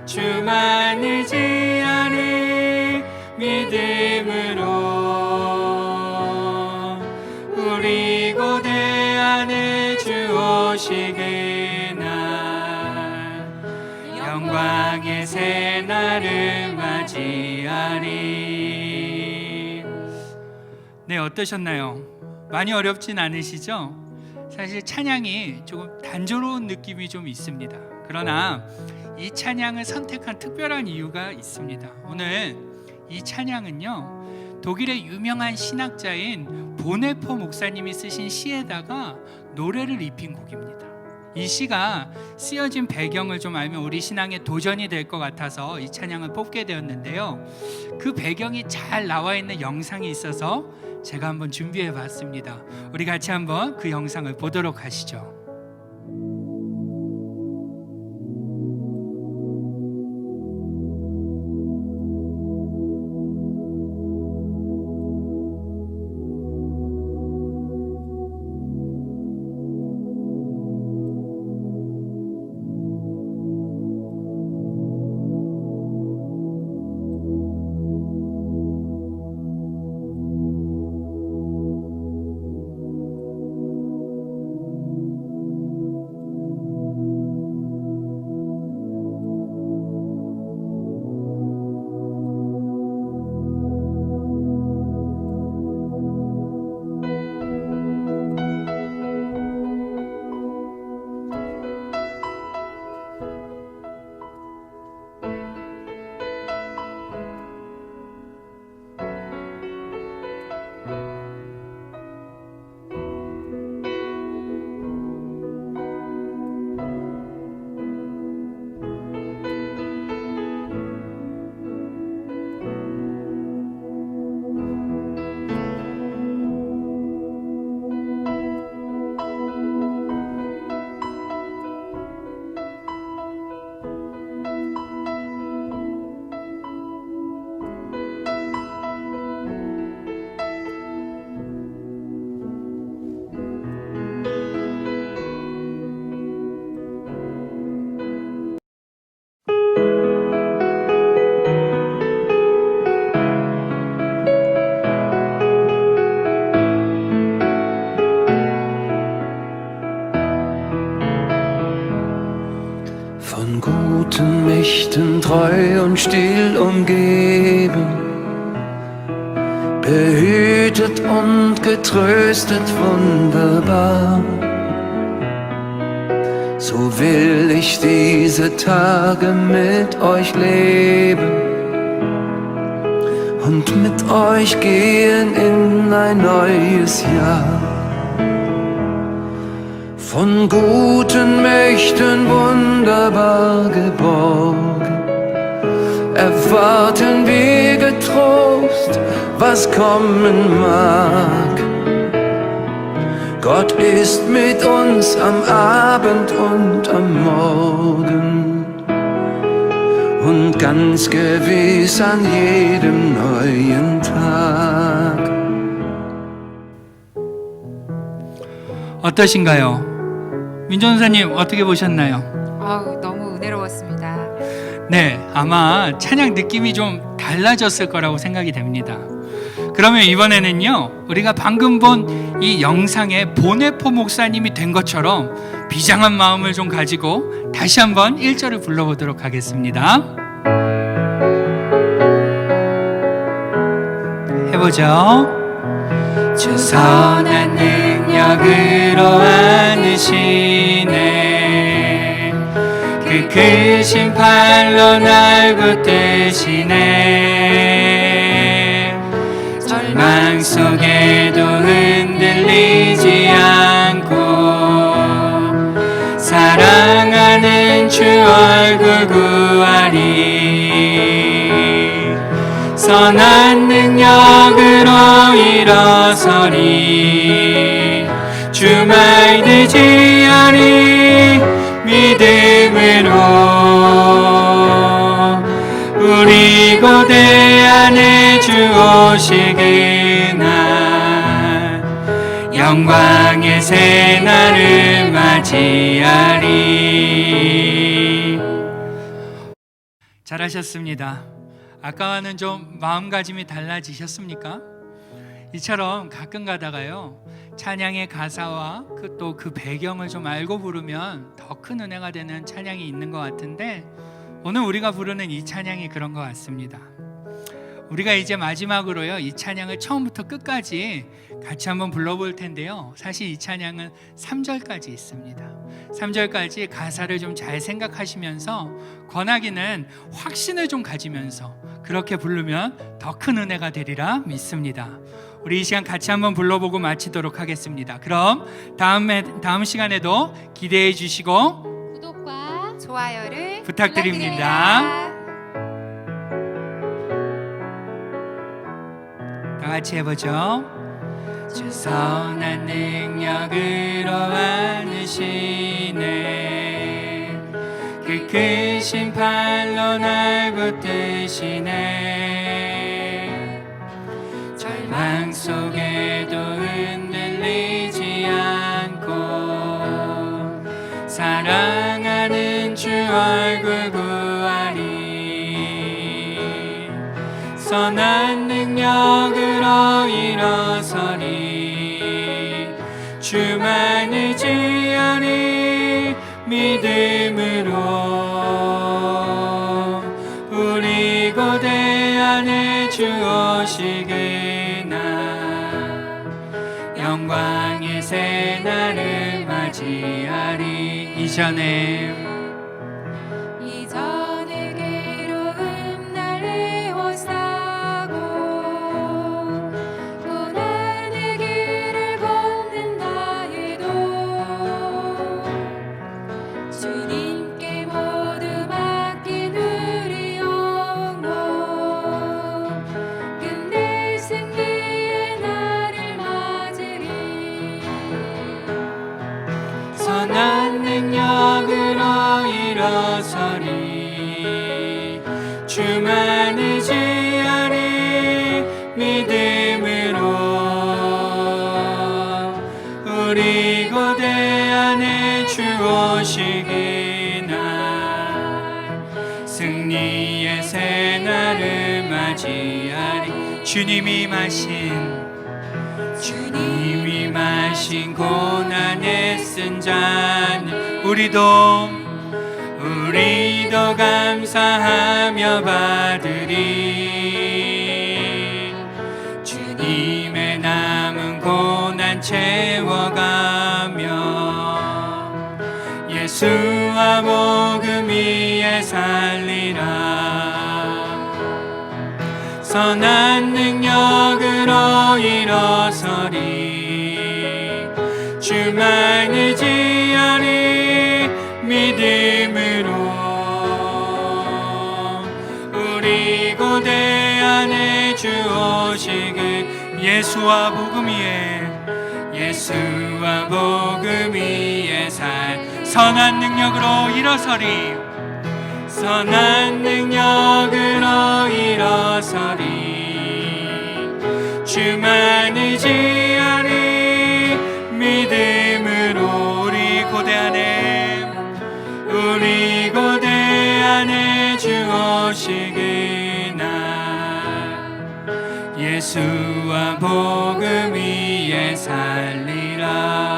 주만 의지하는 믿음으로 우리 고대하는 주 오시게 날 영광의 새 날을 맞이하리. 네, 어떠셨나요? 많이 어렵진 않으시죠? 사실 찬양이 조금 단조로운 느낌이 좀 있습니다. 그러나 이 찬양을 선택한 특별한 이유가 있습니다. 오늘 이 찬양은요, 독일의 유명한 신학자인 보네포 목사님이 쓰신 시에다가 노래를 입힌 곡입니다. 이 시가 쓰여진 배경을 좀 알면 우리 신앙에 도전이 될 것 같아서 이 찬양을 뽑게 되었는데요, 그 배경이 잘 나와 있는 영상이 있어서 제가 한번 준비해 봤습니다. 우리 같이 한번 그 영상을 보도록 하시죠. Von guten Mächten treu und still umgeben, behütet und getröstet wunderbar. So will ich diese Tage mit euch leben und mit euch gehen in ein neues Jahr. Von guten Mächten wunderbar geborgen, erwarten wir getrost, was kommen mag. Gott ist mit uns am Abend und am Morgen und ganz gewiss an jedem neuen Tag. 어떠신가요? 민전사님 어떻게 보셨나요? 너무 은혜로웠습니다. 네, 아마 찬양 느낌이 좀 달라졌을 거라고 생각이 됩니다. 그러면 이번에는요, 우리가 방금 본 이 영상의 보네포 목사님이 된 것처럼 비장한 마음을 좀 가지고 다시 한번 1절을 불러보도록 하겠습니다. 해보죠. 주 선한 능력으로 안으시네. 그 크신 팔로 날 붙드시네. 절망 속에도 흔들리지 않고 사랑하는 주 얼굴 구하리. 선한 능력으로 일어서리 주말 되지 아니 믿음으로 우리 고대 안에 주 오시기 날 영광의 새날을 맞이하리. 잘하셨습니다. 아까와는 좀 마음가짐이 달라지셨습니까? 이처럼 가끔 가다가요 찬양의 가사와 또 그 배경을 좀 알고 부르면 더 큰 은혜가 되는 찬양이 있는 것 같은데 오늘 우리가 부르는 이 찬양이 그런 것 같습니다. 우리가 이제 마지막으로요 이 찬양을 처음부터 끝까지 같이 한번 불러볼 텐데요, 사실 이 찬양은 3절까지 있습니다. 3절까지 가사를 좀 잘 생각하시면서 권하기는 확신을 좀 가지면서 그렇게 부르면 더 큰 은혜가 되리라 믿습니다. 우리 이 시간 같이 한번 불러보고 마치도록 하겠습니다. 그럼 다음 시간에도 기대해 주시고 구독과 좋아요를 부탁드립니다. 다 같이 해보죠. 주 선한 능력으로 안으시네 그 크신 팔로 날 붙드시네 절망 속에도 흔들리지 않고 사랑하는 주 얼굴 구하리 선한 능력으로 일어서리 주만 의지하리 믿음으로 우리 고대 안에 주 오시기 날 영광의 새날을 맞이하리. 이전에 괴로움 날 에워싸고 고난의 길을 걷는다 해도 주님께 모두 맡긴 우리 영혼 끝낼 승리의 날을 맞으리 선한 능력으로 일어서리 주만 의지하리 믿음으로 우리 고대 안에 주 오시기 날 승리의 새날을 맞이하리. 주님이 마신 고난에 쓴 잔 우리도 감사하며 받으리. 주님의 남은 고난 채워가며 예수와 복음 위에 살리라. 선한 능력으로 일어서리 주만 의지하리 믿음으로 우리 고대 안에 주 오시길 예수와 복음 위에 살 선한 능력으로 일어서리 선한 능력으로 일어서리 주만 의지하리 믿음으로 우리 고대 안에 주 오시기 날 예수와 복음 위에 살리라.